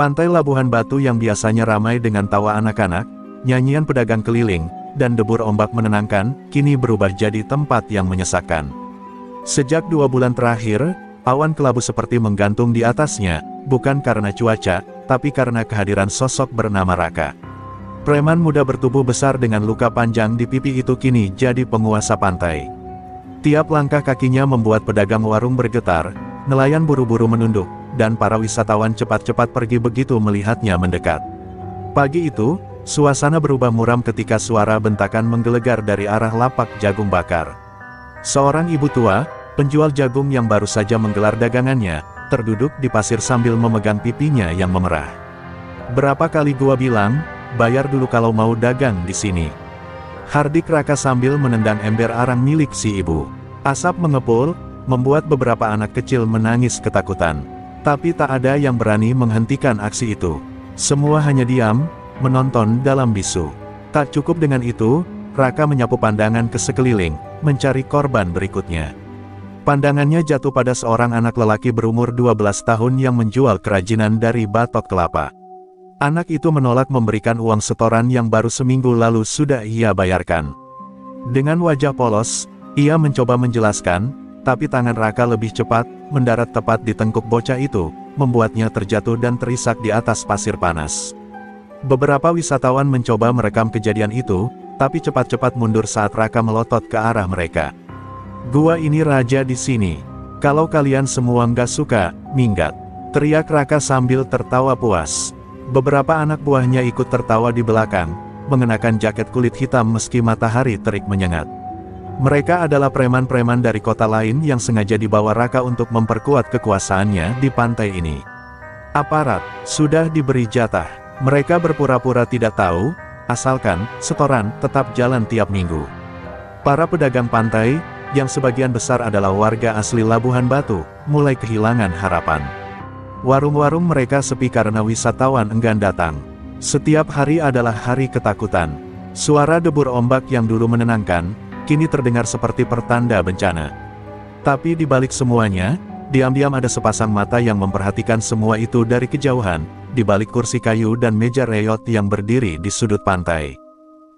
Pantai Labuhan Batu yang biasanya ramai dengan tawa anak-anak, nyanyian pedagang keliling, dan debur ombak menenangkan, kini berubah jadi tempat yang menyesakkan. Sejak 2 bulan terakhir, awan kelabu seperti menggantung di atasnya, bukan karena cuaca, tapi karena kehadiran sosok bernama Raka. Preman muda bertubuh besar dengan luka panjang di pipi itu kini jadi penguasa pantai. Tiap langkah kakinya membuat pedagang warung bergetar, nelayan buru-buru menunduk, dan para wisatawan cepat-cepat pergi begitu melihatnya mendekat. Pagi itu, suasana berubah muram ketika suara bentakan menggelegar dari arah lapak jagung bakar. Seorang ibu tua, penjual jagung yang baru saja menggelar dagangannya, terduduk di pasir sambil memegang pipinya yang memerah. "Berapa kali gua bilang, bayar dulu kalau mau dagang di sini," hardik Raka sambil menendang ember arang milik si ibu. Asap mengepul, membuat beberapa anak kecil menangis ketakutan. Tapi tak ada yang berani menghentikan aksi itu. Semua hanya diam, menonton dalam bisu. Tak cukup dengan itu, Raka menyapu pandangan ke sekeliling, mencari korban berikutnya. Pandangannya jatuh pada seorang anak lelaki berumur 12 tahun yang menjual kerajinan dari batok kelapa. Anak itu menolak memberikan uang setoran yang baru seminggu lalu sudah ia bayarkan. Dengan wajah polos, ia mencoba menjelaskan, tapi tangan Raka lebih cepat, mendarat tepat di tengkuk bocah itu, membuatnya terjatuh dan terisak di atas pasir panas. Beberapa wisatawan mencoba merekam kejadian itu, tapi cepat-cepat mundur saat Raka melotot ke arah mereka. "Gua ini raja di sini. Kalau kalian semua nggak suka, minggat," teriak Raka sambil tertawa puas. Beberapa anak buahnya ikut tertawa di belakang, mengenakan jaket kulit hitam meski matahari terik menyengat. Mereka adalah preman-preman dari kota lain yang sengaja dibawa Raka untuk memperkuat kekuasaannya di pantai ini. Aparat sudah diberi jatah. Mereka berpura-pura tidak tahu, asalkan setoran tetap jalan tiap minggu. Para pedagang pantai, yang sebagian besar adalah warga asli Labuhan Batu, mulai kehilangan harapan. Warung-warung mereka sepi karena wisatawan enggan datang. Setiap hari adalah hari ketakutan. Suara debur ombak yang dulu menenangkan, kini terdengar seperti pertanda bencana. Tapi di balik semuanya, diam-diam ada sepasang mata yang memperhatikan semua itu dari kejauhan, di balik kursi kayu dan meja reyot yang berdiri di sudut pantai.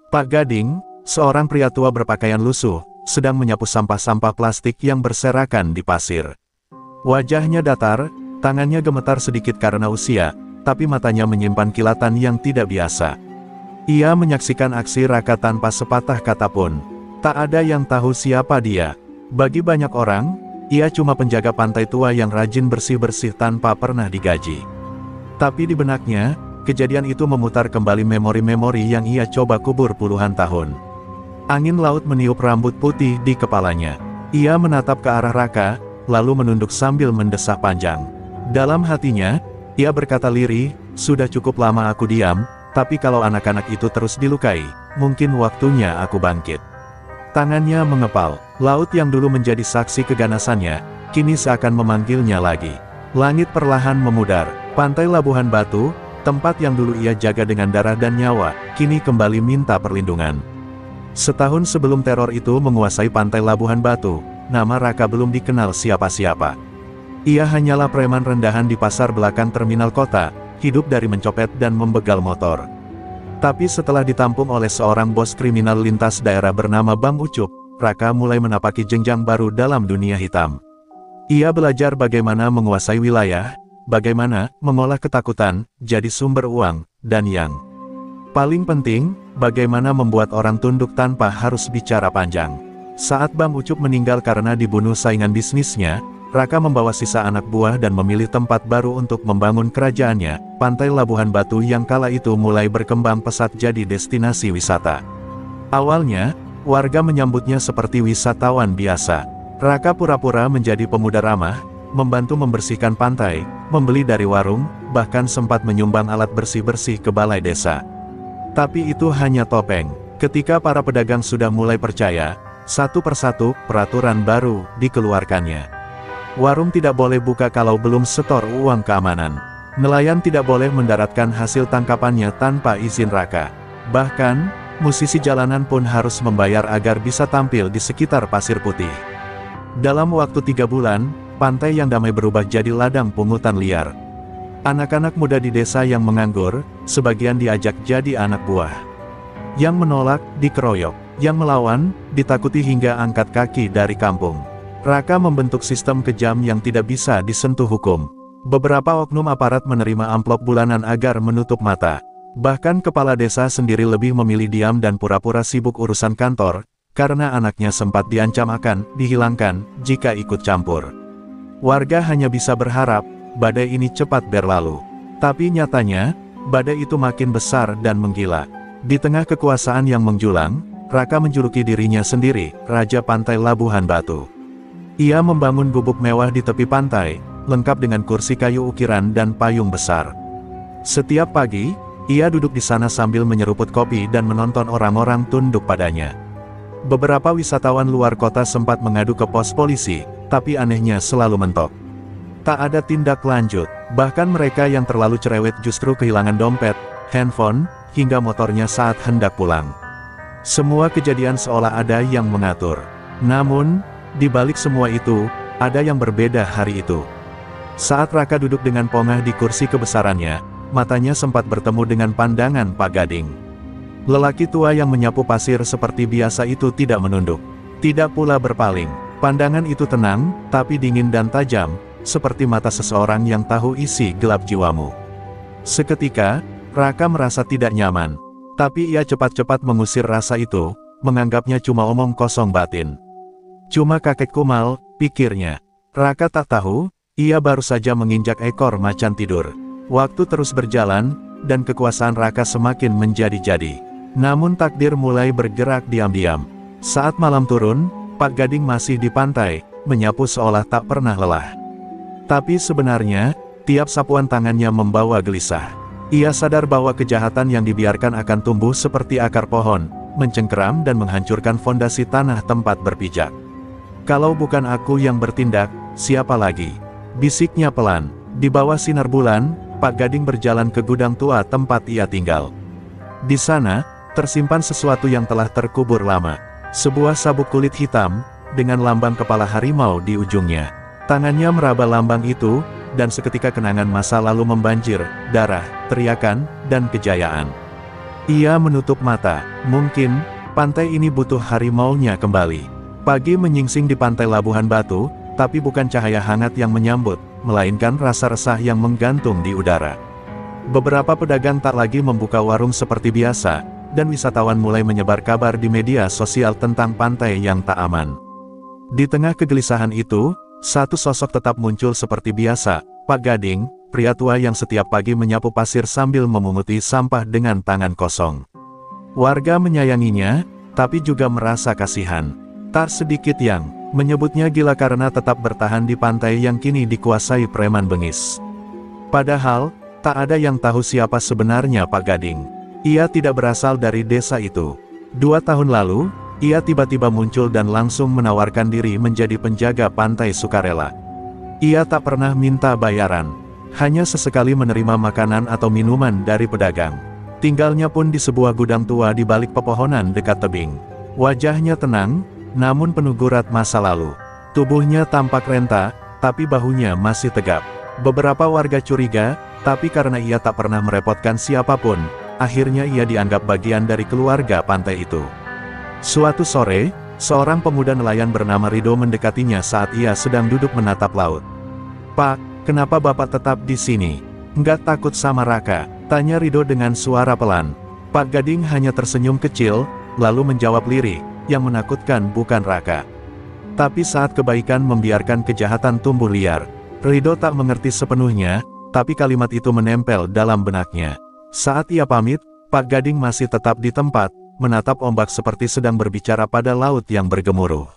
Pak Gading, seorang pria tua berpakaian lusuh, sedang menyapu sampah-sampah plastik yang berserakan di pasir. Wajahnya datar, tangannya gemetar sedikit karena usia, tapi matanya menyimpan kilatan yang tidak biasa. Ia menyaksikan aksi Raka tanpa sepatah kata pun. Tak ada yang tahu siapa dia. Bagi banyak orang, ia cuma penjaga pantai tua yang rajin bersih-bersih tanpa pernah digaji. Tapi di benaknya, kejadian itu memutar kembali memori-memori yang ia coba kubur puluhan tahun. Angin laut meniup rambut putih di kepalanya. Ia menatap ke arah Raka, lalu menunduk sambil mendesah panjang. Dalam hatinya, ia berkata lirih, "Sudah cukup lama aku diam, tapi kalau anak-anak itu terus dilukai, mungkin waktunya aku bangkit." Tangannya mengepal. Laut yang dulu menjadi saksi keganasannya, kini seakan memanggilnya lagi. Langit perlahan memudar. Pantai Labuhan Batu, tempat yang dulu ia jaga dengan darah dan nyawa, kini kembali minta perlindungan. Setahun sebelum teror itu menguasai pantai Labuhan Batu, nama Raka belum dikenal siapa-siapa. Ia hanyalah preman rendahan di pasar belakang terminal kota, hidup dari mencopet dan membegal motor. Tapi setelah ditampung oleh seorang bos kriminal lintas daerah bernama Bang Ucup, Raka mulai menapaki jenjang baru dalam dunia hitam. Ia belajar bagaimana menguasai wilayah, bagaimana mengolah ketakutan jadi sumber uang, dan yang paling penting, bagaimana membuat orang tunduk tanpa harus bicara panjang. Saat Bang Ucup meninggal karena dibunuh saingan bisnisnya, Raka membawa sisa anak buah dan memilih tempat baru untuk membangun kerajaannya. Pantai Labuhan Batu yang kala itu mulai berkembang pesat jadi destinasi wisata. Awalnya, warga menyambutnya seperti wisatawan biasa. Raka pura-pura menjadi pemuda ramah, membantu membersihkan pantai, membeli dari warung, bahkan sempat menyumbang alat bersih-bersih ke balai desa. Tapi itu hanya topeng. Ketika para pedagang sudah mulai percaya, satu persatu peraturan baru dikeluarkannya. Warung tidak boleh buka kalau belum setor uang keamanan. Nelayan tidak boleh mendaratkan hasil tangkapannya tanpa izin Raka. Bahkan, musisi jalanan pun harus membayar agar bisa tampil di sekitar pasir putih. Dalam waktu 3 bulan, pantai yang damai berubah jadi ladang pungutan liar. Anak-anak muda di desa yang menganggur, sebagian diajak jadi anak buah. Yang menolak, dikeroyok. Yang melawan, ditakuti hingga angkat kaki dari kampung. Raka membentuk sistem kejam yang tidak bisa disentuh hukum. Beberapa oknum aparat menerima amplop bulanan agar menutup mata. Bahkan kepala desa sendiri lebih memilih diam dan pura-pura sibuk urusan kantor, karena anaknya sempat diancam akan dihilangkan jika ikut campur. Warga hanya bisa berharap, badai ini cepat berlalu. Tapi nyatanya, badai itu makin besar dan menggila. Di tengah kekuasaan yang menjulang, Raka menjuluki dirinya sendiri, Raja Pantai Labuhan Batu. Ia membangun gubuk mewah di tepi pantai, lengkap dengan kursi kayu ukiran dan payung besar. Setiap pagi, ia duduk di sana sambil menyeruput kopi dan menonton orang-orang tunduk padanya. Beberapa wisatawan luar kota sempat mengadu ke pos polisi, tapi anehnya selalu mentok. Tak ada tindak lanjut, bahkan mereka yang terlalu cerewet justru kehilangan dompet, handphone, hingga motornya saat hendak pulang. Semua kejadian seolah ada yang mengatur. Namun, di balik semua itu, ada yang berbeda hari itu. Saat Raka duduk dengan pongah di kursi kebesarannya, matanya sempat bertemu dengan pandangan Pak Gading. Lelaki tua yang menyapu pasir seperti biasa itu tidak menunduk. Tidak pula berpaling. Pandangan itu tenang, tapi dingin dan tajam, seperti mata seseorang yang tahu isi gelap jiwamu. Seketika, Raka merasa tidak nyaman. Tapi ia cepat-cepat mengusir rasa itu, menganggapnya cuma omong kosong batin. Cuma kakek kumal, pikirnya. Raka tak tahu, ia baru saja menginjak ekor macan tidur. Waktu terus berjalan, dan kekuasaan Raka semakin menjadi-jadi. Namun takdir mulai bergerak diam-diam. Saat malam turun, Pak Gading masih di pantai, menyapu seolah tak pernah lelah. Tapi sebenarnya, tiap sapuan tangannya membawa gelisah. Ia sadar bahwa kejahatan yang dibiarkan akan tumbuh seperti akar pohon, mencengkeram dan menghancurkan fondasi tanah tempat berpijak. Kalau bukan aku yang bertindak, siapa lagi? Bisiknya pelan. Di bawah sinar bulan, Pak Gading berjalan ke gudang tua tempat ia tinggal. Di sana, tersimpan sesuatu yang telah terkubur lama. Sebuah sabuk kulit hitam, dengan lambang kepala harimau di ujungnya. Tangannya meraba lambang itu, dan seketika kenangan masa lalu membanjir, darah, teriakan, dan kejayaan. Ia menutup mata. Mungkin, pantai ini butuh harimaunya kembali. Pagi menyingsing di pantai Labuhan Batu, tapi bukan cahaya hangat yang menyambut, melainkan rasa resah yang menggantung di udara. Beberapa pedagang tak lagi membuka warung seperti biasa, dan wisatawan mulai menyebar kabar di media sosial tentang pantai yang tak aman. Di tengah kegelisahan itu, satu sosok tetap muncul seperti biasa, Pak Gading, pria tua yang setiap pagi menyapu pasir sambil memunguti sampah dengan tangan kosong. Warga menyayanginya, tapi juga merasa kasihan. Tak sedikit yang menyebutnya gila karena tetap bertahan di pantai yang kini dikuasai preman bengis. Padahal, tak ada yang tahu siapa sebenarnya Pak Gading. Ia tidak berasal dari desa itu. 2 tahun lalu, ia tiba-tiba muncul dan langsung menawarkan diri menjadi penjaga pantai sukarela. Ia tak pernah minta bayaran, hanya sesekali menerima makanan atau minuman dari pedagang. Tinggalnya pun di sebuah gudang tua di balik pepohonan dekat tebing. Wajahnya tenang, namun penuh gurat masa lalu. Tubuhnya tampak renta, tapi bahunya masih tegap. Beberapa warga curiga, tapi karena ia tak pernah merepotkan siapapun, akhirnya ia dianggap bagian dari keluarga pantai itu. Suatu sore, seorang pemuda nelayan bernama Rido mendekatinya saat ia sedang duduk menatap laut. "Pak, kenapa Bapak tetap di sini? Nggak takut sama Raka?" tanya Rido dengan suara pelan. Pak Gading hanya tersenyum kecil, lalu menjawab lirih, "Yang menakutkan bukan Raka, tapi saat kebaikan membiarkan kejahatan tumbuh liar." Rido tak mengerti sepenuhnya, tapi kalimat itu menempel dalam benaknya. Saat ia pamit, Pak Gading masih tetap di tempat, menatap ombak seperti sedang berbicara pada laut yang bergemuruh.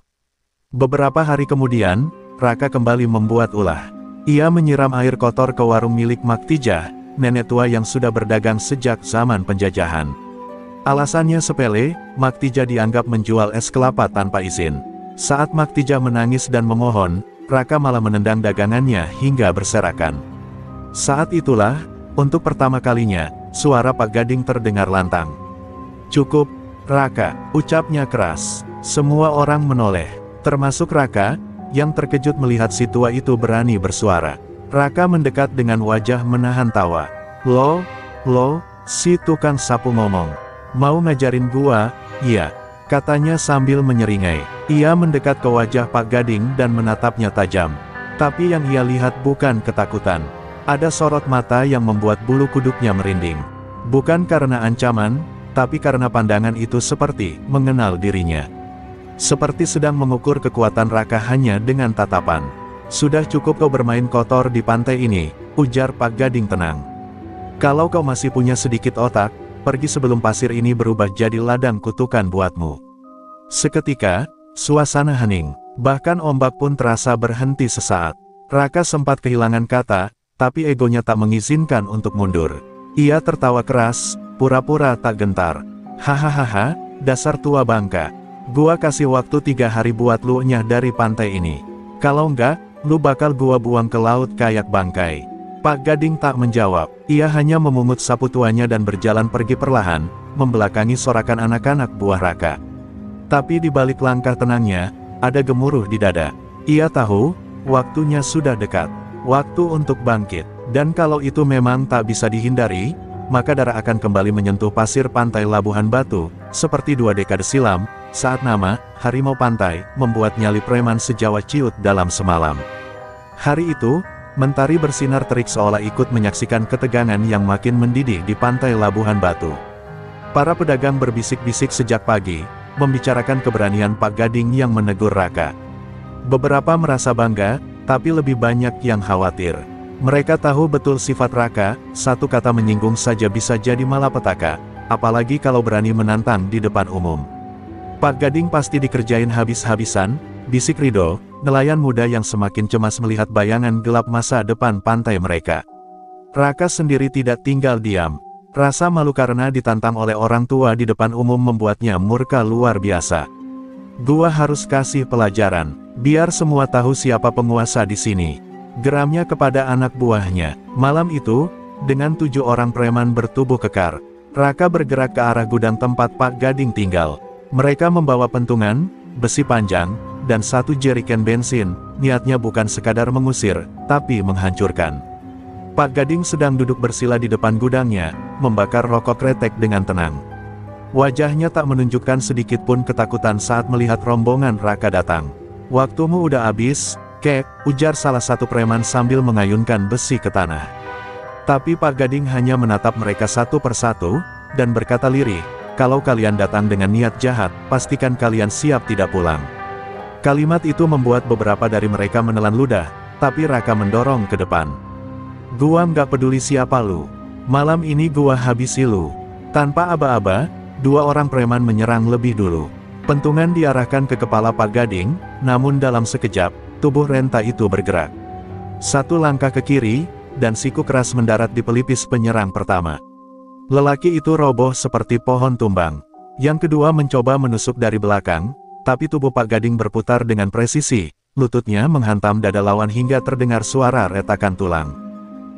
Beberapa hari kemudian, Raka kembali membuat ulah. Ia menyiram air kotor ke warung milik Maktijah, nenek tua yang sudah berdagang sejak zaman penjajahan. Alasannya sepele, Maktijah dianggap menjual es kelapa tanpa izin. Saat Maktijah menangis dan memohon, Raka malah menendang dagangannya hingga berserakan. Saat itulah, untuk pertama kalinya, suara Pak Gading terdengar lantang. "Cukup, Raka," ucapnya keras. Semua orang menoleh, termasuk Raka, yang terkejut melihat si tua itu berani bersuara. Raka mendekat dengan wajah menahan tawa. Lo, si tukang sapu ngomong. Mau ngajarin gua? Iya, katanya sambil menyeringai. Ia mendekat ke wajah Pak Gading dan menatapnya tajam. Tapi yang ia lihat bukan ketakutan. Ada sorot mata yang membuat bulu kuduknya merinding. Bukan karena ancaman, tapi karena pandangan itu seperti mengenal dirinya. Seperti sedang mengukur kekuatan Raka hanya dengan tatapan. Sudah cukup kau bermain kotor di pantai ini, ujar Pak Gading tenang. Kalau kau masih punya sedikit otak, pergi sebelum pasir ini berubah jadi ladang kutukan buatmu. Seketika, suasana hening, bahkan ombak pun terasa berhenti sesaat. Raka sempat kehilangan kata, tapi egonya tak mengizinkan untuk mundur. Ia tertawa keras, pura-pura tak gentar. Hahaha, dasar tua bangka. Gua kasih waktu 3 hari buat lu nyah dari pantai ini. Kalau enggak, lu bakal gua buang ke laut kayak bangkai. Pak Gading tak menjawab, ia hanya memungut sapu tuanya dan berjalan pergi perlahan, membelakangi sorakan anak-anak buah Raka. Tapi di balik langkah tenangnya, ada gemuruh di dada. Ia tahu, waktunya sudah dekat. Waktu untuk bangkit. Dan kalau itu memang tak bisa dihindari, maka Dara akan kembali menyentuh pasir pantai Labuhan Batu, seperti 2 dekade silam, saat nama, Harimau Pantai, membuat nyali preman sejawa ciut dalam semalam. Hari itu, mentari bersinar terik seolah ikut menyaksikan ketegangan yang makin mendidih di pantai Labuhan Batu. Para pedagang berbisik-bisik sejak pagi, membicarakan keberanian Pak Gading yang menegur Raka. Beberapa merasa bangga, tapi lebih banyak yang khawatir. Mereka tahu betul sifat Raka, satu kata menyinggung saja bisa jadi malapetaka, apalagi kalau berani menantang di depan umum. Pak Gading pasti dikerjain habis-habisan, bisik Rido, nelayan muda yang semakin cemas melihat bayangan gelap masa depan pantai mereka. Raka sendiri tidak tinggal diam. Rasa malu karena ditantang oleh orang tua di depan umum membuatnya murka luar biasa. Gua harus kasih pelajaran, biar semua tahu siapa penguasa di sini. Geramnya kepada anak buahnya. Malam itu, dengan 7 orang preman bertubuh kekar, Raka bergerak ke arah gudang tempat Pak Gading tinggal. Mereka membawa pentungan, besi panjang, dan 1 jeriken bensin. Niatnya bukan sekadar mengusir, tapi menghancurkan. Pak Gading sedang duduk bersila di depan gudangnya, membakar rokok kretek dengan tenang. Wajahnya tak menunjukkan sedikit pun ketakutan saat melihat rombongan Raka datang. Waktumu udah habis, kek, ujar salah satu preman sambil mengayunkan besi ke tanah. Tapi Pak Gading hanya menatap mereka satu persatu, dan berkata lirih, kalau kalian datang dengan niat jahat, pastikan kalian siap tidak pulang. Kalimat itu membuat beberapa dari mereka menelan ludah, tapi Raka mendorong ke depan. Gua nggak peduli siapa lu. Malam ini gua habisi lu. Tanpa aba-aba, 2 orang preman menyerang lebih dulu. Pentungan diarahkan ke kepala Pak Gading, namun dalam sekejap, tubuh renta itu bergerak. 1 langkah ke kiri, dan siku keras mendarat di pelipis penyerang pertama. Lelaki itu roboh seperti pohon tumbang. Yang kedua mencoba menusuk dari belakang, tapi tubuh Pak Gading berputar dengan presisi, lututnya menghantam dada lawan hingga terdengar suara retakan tulang.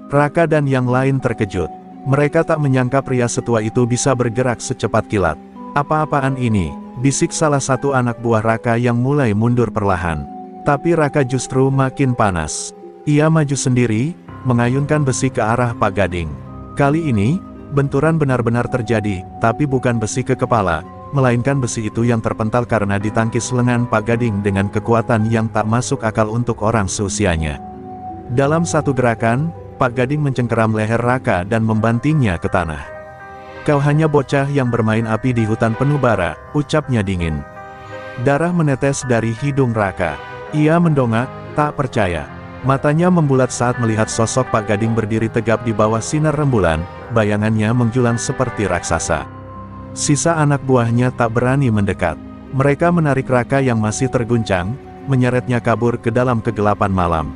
Raka dan yang lain terkejut. Mereka tak menyangka pria setua itu bisa bergerak secepat kilat. Apa-apaan ini? Bisik salah satu anak buah Raka yang mulai mundur perlahan. Tapi Raka justru makin panas. Ia maju sendiri, mengayunkan besi ke arah Pak Gading. Kali ini, benturan benar-benar terjadi, tapi bukan besi ke kepala, melainkan besi itu yang terpental karena ditangkis lengan Pak Gading dengan kekuatan yang tak masuk akal untuk orang seusianya. Dalam satu gerakan, Pak Gading mencengkeram leher Raka dan membantingnya ke tanah. Kau hanya bocah yang bermain api di hutan penuh bara, ucapnya dingin. Darah menetes dari hidung Raka. Ia mendongak, tak percaya. Matanya membulat saat melihat sosok Pak Gading berdiri tegap di bawah sinar rembulan, bayangannya menjulang seperti raksasa. Sisa anak buahnya tak berani mendekat. Mereka menarik Raka yang masih terguncang, menyeretnya kabur ke dalam kegelapan malam.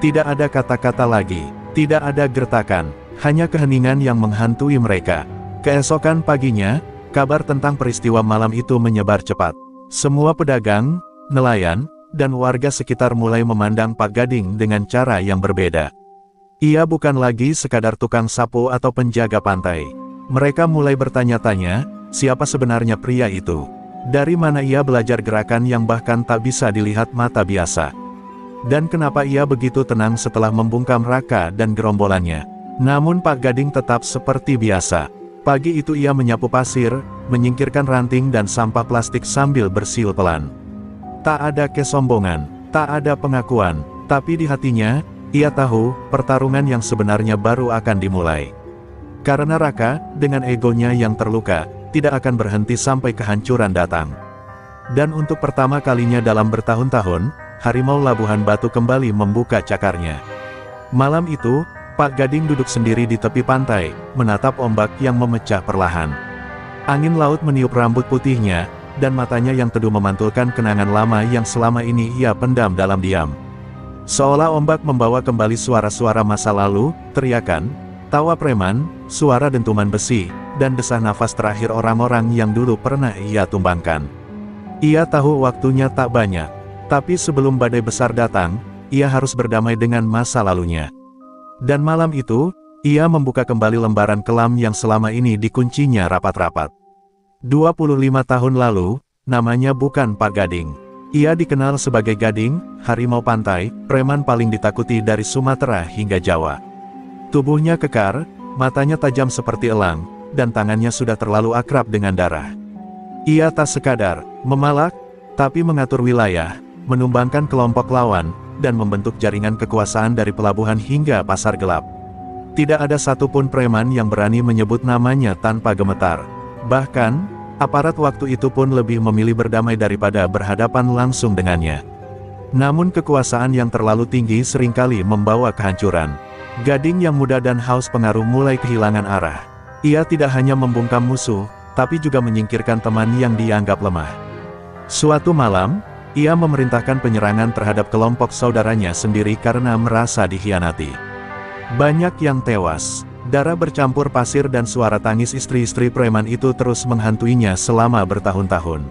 Tidak ada kata-kata lagi. Tidak ada gertakan, hanya keheningan yang menghantui mereka. Keesokan paginya, kabar tentang peristiwa malam itu menyebar cepat. Semua pedagang, nelayan, dan warga sekitar mulai memandang Pak Gading dengan cara yang berbeda. Ia bukan lagi sekadar tukang sapu atau penjaga pantai. Mereka mulai bertanya-tanya, siapa sebenarnya pria itu? Dari mana ia belajar gerakan yang bahkan tak bisa dilihat mata biasa? Dan kenapa ia begitu tenang setelah membungkam Raka dan gerombolannya? Namun Pak Gading tetap seperti biasa. Pagi itu ia menyapu pasir, menyingkirkan ranting dan sampah plastik sambil bersiul pelan. Tak ada kesombongan, tak ada pengakuan, tapi di hatinya, ia tahu, pertarungan yang sebenarnya baru akan dimulai. Karena Raka, dengan egonya yang terluka, tidak akan berhenti sampai kehancuran datang. Dan untuk pertama kalinya dalam bertahun-tahun, harimau Labuhan Batu kembali membuka cakarnya. Malam itu, Pak Gading duduk sendiri di tepi pantai, menatap ombak yang memecah perlahan. Angin laut meniup rambut putihnya, dan matanya yang teduh memantulkan kenangan lama yang selama ini ia pendam dalam diam. Seolah ombak membawa kembali suara-suara masa lalu, teriakan, tawa preman, suara dentuman besi, dan desah nafas terakhir orang-orang yang dulu pernah ia tumbangkan. Ia tahu waktunya tak banyak, tapi sebelum badai besar datang, ia harus berdamai dengan masa lalunya. Dan malam itu, ia membuka kembali lembaran kelam yang selama ini dikuncinya rapat-rapat. 25 tahun lalu, namanya bukan Pak Gading. Ia dikenal sebagai Gading, harimau pantai, preman paling ditakuti dari Sumatera hingga Jawa. Tubuhnya kekar, matanya tajam seperti elang, dan tangannya sudah terlalu akrab dengan darah. Ia tak sekadar memalak, tapi mengatur wilayah, menumbangkan kelompok lawan, dan membentuk jaringan kekuasaan dari pelabuhan hingga pasar gelap. Tidak ada satupun preman yang berani menyebut namanya tanpa gemetar. Bahkan, aparat waktu itu pun lebih memilih berdamai daripada berhadapan langsung dengannya. Namun kekuasaan yang terlalu tinggi seringkali membawa kehancuran. Gading yang muda dan haus pengaruh mulai kehilangan arah. Ia tidak hanya membungkam musuh, tapi juga menyingkirkan teman yang dianggap lemah. Suatu malam, ia memerintahkan penyerangan terhadap kelompok saudaranya sendiri karena merasa dikhianati. Banyak yang tewas. Darah bercampur pasir dan suara tangis istri-istri preman itu terus menghantuinya selama bertahun-tahun.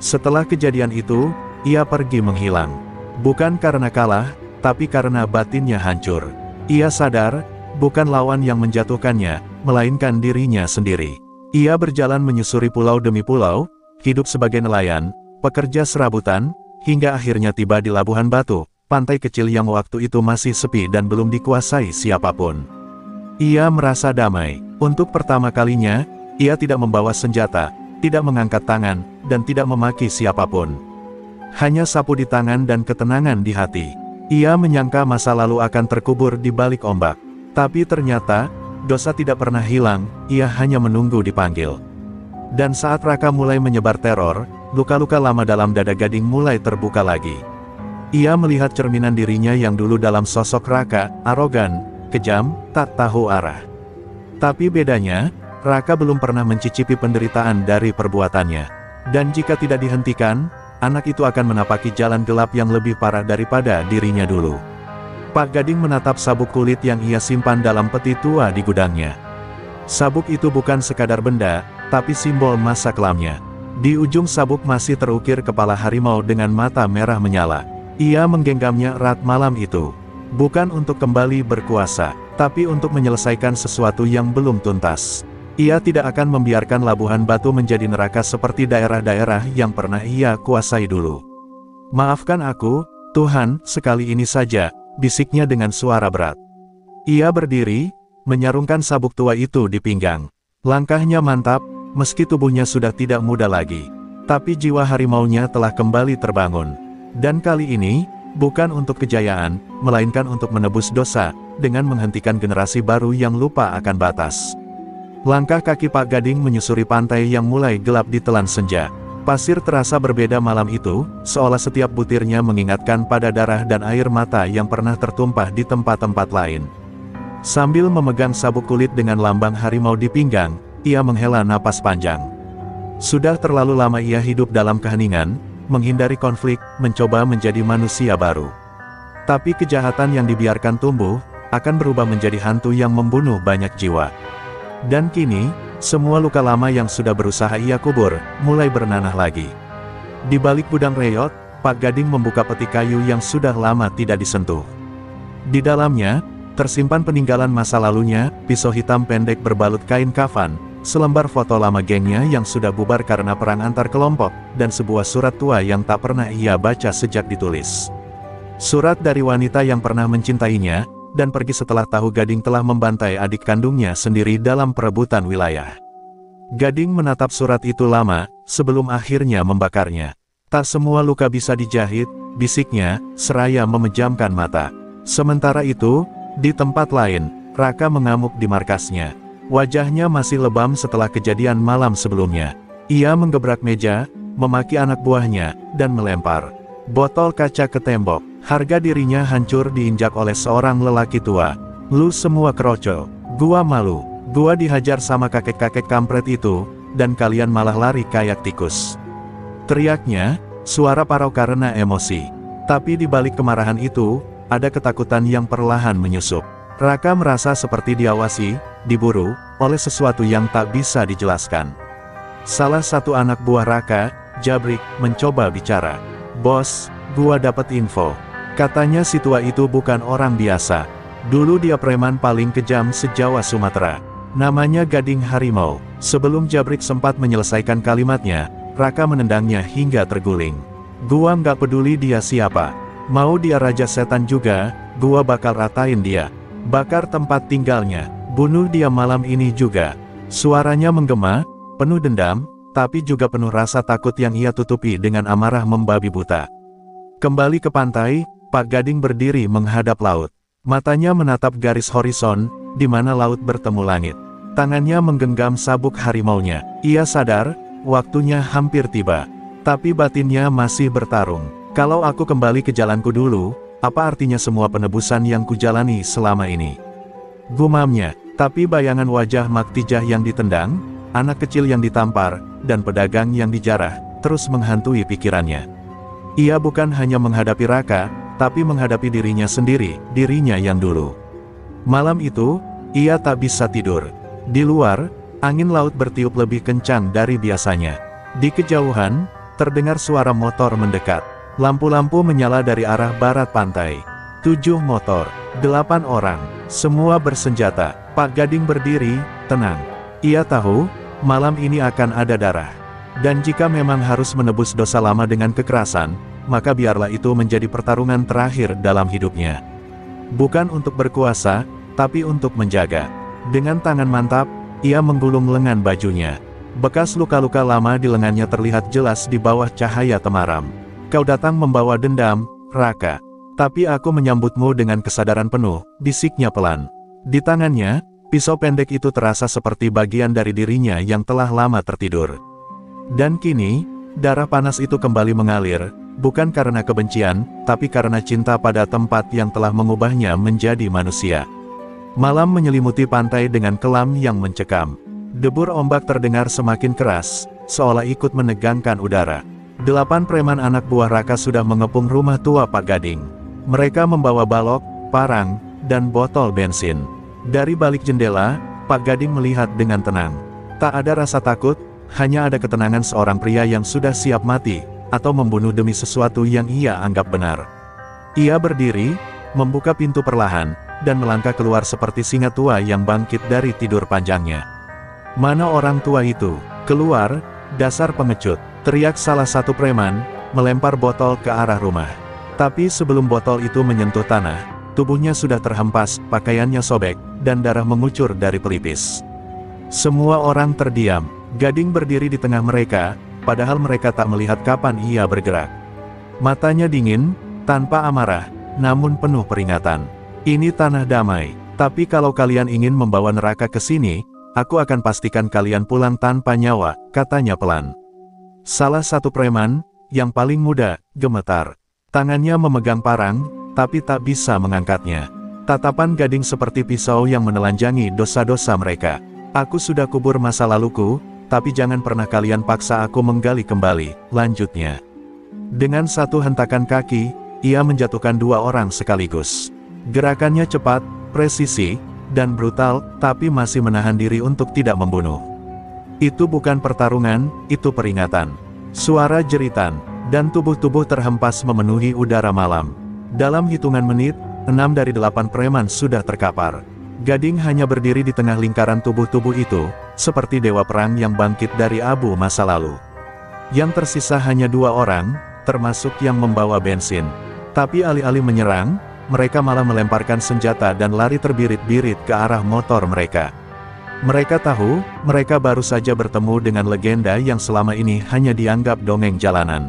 Setelah kejadian itu, ia pergi menghilang. Bukan karena kalah, tapi karena batinnya hancur. Ia sadar, bukan lawan yang menjatuhkannya, melainkan dirinya sendiri. Ia berjalan menyusuri pulau demi pulau, hidup sebagai nelayan, pekerja serabutan, hingga akhirnya tiba di Labuhan Batu, pantai kecil yang waktu itu masih sepi dan belum dikuasai siapapun. Ia merasa damai. Untuk pertama kalinya, ia tidak membawa senjata, tidak mengangkat tangan, dan tidak memaki siapapun. Hanya sapu di tangan dan ketenangan di hati. Ia menyangka masa lalu akan terkubur di balik ombak. Tapi ternyata, dosa tidak pernah hilang, ia hanya menunggu dipanggil. Dan saat Raka mulai menyebar teror, luka-luka lama dalam dada Gading mulai terbuka lagi. Ia melihat cerminan dirinya yang dulu dalam sosok Raka, arogan, kejam, tak tahu arah. Tapi bedanya, Raka belum pernah mencicipi penderitaan dari perbuatannya. Dan jika tidak dihentikan, anak itu akan menapaki jalan gelap yang lebih parah daripada dirinya dulu. Pak Gading menatap sabuk kulit yang ia simpan dalam peti tua di gudangnya. Sabuk itu bukan sekadar benda, tapi simbol masa kelamnya. Di ujung sabuk masih terukir kepala harimau dengan mata merah menyala. Ia menggenggamnya erat malam itu. Bukan untuk kembali berkuasa, tapi untuk menyelesaikan sesuatu yang belum tuntas. Ia tidak akan membiarkan Labuhan Batu menjadi neraka seperti daerah-daerah yang pernah ia kuasai dulu. "Maafkan aku, Tuhan, sekali ini saja," bisiknya dengan suara berat. Ia berdiri, menyarungkan sabuk tua itu di pinggang. Langkahnya mantap, meski tubuhnya sudah tidak muda lagi. Tapi jiwa harimaunya telah kembali terbangun. Dan kali ini, bukan untuk kejayaan, melainkan untuk menebus dosa, dengan menghentikan generasi baru yang lupa akan batas. Langkah kaki Pak Gading menyusuri pantai yang mulai gelap ditelan senja. Pasir terasa berbeda malam itu, seolah setiap butirnya mengingatkan pada darah dan air mata yang pernah tertumpah di tempat-tempat lain. Sambil memegang sabuk kulit dengan lambang harimau di pinggang, ia menghela napas panjang. Sudah terlalu lama ia hidup dalam keheningan, menghindari konflik, mencoba menjadi manusia baru. Tapi kejahatan yang dibiarkan tumbuh, akan berubah menjadi hantu yang membunuh banyak jiwa. Dan kini, semua luka lama yang sudah berusaha ia kubur, mulai bernanah lagi. Di balik gudang reyot, Pak Gading membuka peti kayu yang sudah lama tidak disentuh. Di dalamnya, tersimpan peninggalan masa lalunya, pisau hitam pendek berbalut kain kafan, selembar foto lama gengnya yang sudah bubar karena perang antar kelompok, dan sebuah surat tua yang tak pernah ia baca sejak ditulis. Surat dari wanita yang pernah mencintainya, dan pergi setelah tahu Gading telah membantai adik kandungnya sendiri dalam perebutan wilayah. Gading menatap surat itu lama, sebelum akhirnya membakarnya. Tak semua luka bisa dijahit, bisiknya, seraya memejamkan mata. Sementara itu, di tempat lain, Raka mengamuk di markasnya. Wajahnya masih lebam setelah kejadian malam sebelumnya. Ia menggebrak meja, memaki anak buahnya, dan melempar botol kaca ke tembok. Harga dirinya hancur diinjak oleh seorang lelaki tua. "Lu semua keroco, gua malu, gua dihajar sama kakek-kakek kampret itu, dan kalian malah lari kayak tikus." Teriaknya, suara parau karena emosi. Tapi di balik kemarahan itu, ada ketakutan yang perlahan menyusup. Raka merasa seperti diawasi, diburu, oleh sesuatu yang tak bisa dijelaskan. Salah satu anak buah Raka, Jabrik, mencoba bicara. "Bos, gua dapat info. Katanya si tua itu bukan orang biasa. Dulu dia preman paling kejam se-Jawa Sumatera. Namanya Gading Harimau." Sebelum Jabrik sempat menyelesaikan kalimatnya, Raka menendangnya hingga terguling. "Gua nggak peduli dia siapa. Mau dia raja setan juga, gua bakal ratain dia. Bakar tempat tinggalnya, bunuh dia malam ini juga." Suaranya menggema, penuh dendam, tapi juga penuh rasa takut yang ia tutupi dengan amarah membabi buta. Kembali ke pantai, Pak Gading berdiri menghadap laut. Matanya menatap garis horizon, di mana laut bertemu langit. Tangannya menggenggam sabuk harimaunya. Ia sadar, waktunya hampir tiba. Tapi batinnya masih bertarung. "Kalau aku kembali ke jalanku dulu, apa artinya semua penebusan yang kujalani selama ini?" Gumamnya, tapi bayangan wajah Maktijah yang ditendang, anak kecil yang ditampar, dan pedagang yang dijarah, terus menghantui pikirannya. Ia bukan hanya menghadapi Raka, tapi menghadapi dirinya sendiri, dirinya yang dulu. Malam itu, ia tak bisa tidur. Di luar, angin laut bertiup lebih kencang dari biasanya. Di kejauhan, terdengar suara motor mendekat. Lampu-lampu menyala dari arah barat pantai. 7 motor, 8 orang, semua bersenjata. Pak Gading berdiri, tenang. Ia tahu, malam ini akan ada darah. Dan jika memang harus menebus dosa lama dengan kekerasan, maka biarlah itu menjadi pertarungan terakhir dalam hidupnya. Bukan untuk berkuasa, tapi untuk menjaga. Dengan tangan mantap, ia menggulung lengan bajunya. Bekas luka-luka lama di lengannya terlihat jelas di bawah cahaya temaram. "Kau datang membawa dendam, Raka. Tapi aku menyambutmu dengan kesadaran penuh," bisiknya pelan. Di tangannya, pisau pendek itu terasa seperti bagian dari dirinya yang telah lama tertidur. Dan kini, darah panas itu kembali mengalir, bukan karena kebencian, tapi karena cinta pada tempat yang telah mengubahnya menjadi manusia. Malam menyelimuti pantai dengan kelam yang mencekam. Debur ombak terdengar semakin keras, seolah ikut menegangkan udara. 8 preman anak buah Raka sudah mengepung rumah tua Pak Gading. Mereka membawa balok, parang, dan botol bensin. Dari balik jendela, Pak Gading melihat dengan tenang. Tak ada rasa takut, hanya ada ketenangan seorang pria yang sudah siap mati, atau membunuh demi sesuatu yang ia anggap benar. Ia berdiri, membuka pintu perlahan, dan melangkah keluar seperti singa tua yang bangkit dari tidur panjangnya. "Mana orang tua itu? Keluar, dasar pengecut!" teriak salah satu preman, melempar botol ke arah rumah. Tapi sebelum botol itu menyentuh tanah, tubuhnya sudah terhempas, pakaiannya sobek, dan darah mengucur dari pelipis. Semua orang terdiam. Gading berdiri di tengah mereka, padahal mereka tak melihat kapan ia bergerak. Matanya dingin, tanpa amarah, namun penuh peringatan. "Ini tanah damai, tapi kalau kalian ingin membawa neraka ke sini, aku akan pastikan kalian pulang tanpa nyawa," katanya pelan. Salah satu preman, yang paling muda, gemetar. Tangannya memegang parang, tapi tak bisa mengangkatnya. Tatapan Gading seperti pisau yang menelanjangi dosa-dosa mereka. "Aku sudah kubur masa laluku, tapi jangan pernah kalian paksa aku menggali kembali," lanjutnya. Dengan satu hentakan kaki, ia menjatuhkan 2 orang sekaligus. Gerakannya cepat, presisi, dan brutal, tapi masih menahan diri untuk tidak membunuh. Itu bukan pertarungan, itu peringatan. Suara jeritan, dan tubuh-tubuh terhempas memenuhi udara malam. Dalam hitungan menit, 6 dari 8 preman sudah terkapar. Gading hanya berdiri di tengah lingkaran tubuh-tubuh itu, seperti dewa perang yang bangkit dari abu masa lalu. Yang tersisa hanya 2 orang, termasuk yang membawa bensin. Tapi alih-alih menyerang, mereka malah melemparkan senjata dan lari terbirit-birit ke arah motor mereka. Mereka tahu, mereka baru saja bertemu dengan legenda yang selama ini hanya dianggap dongeng jalanan.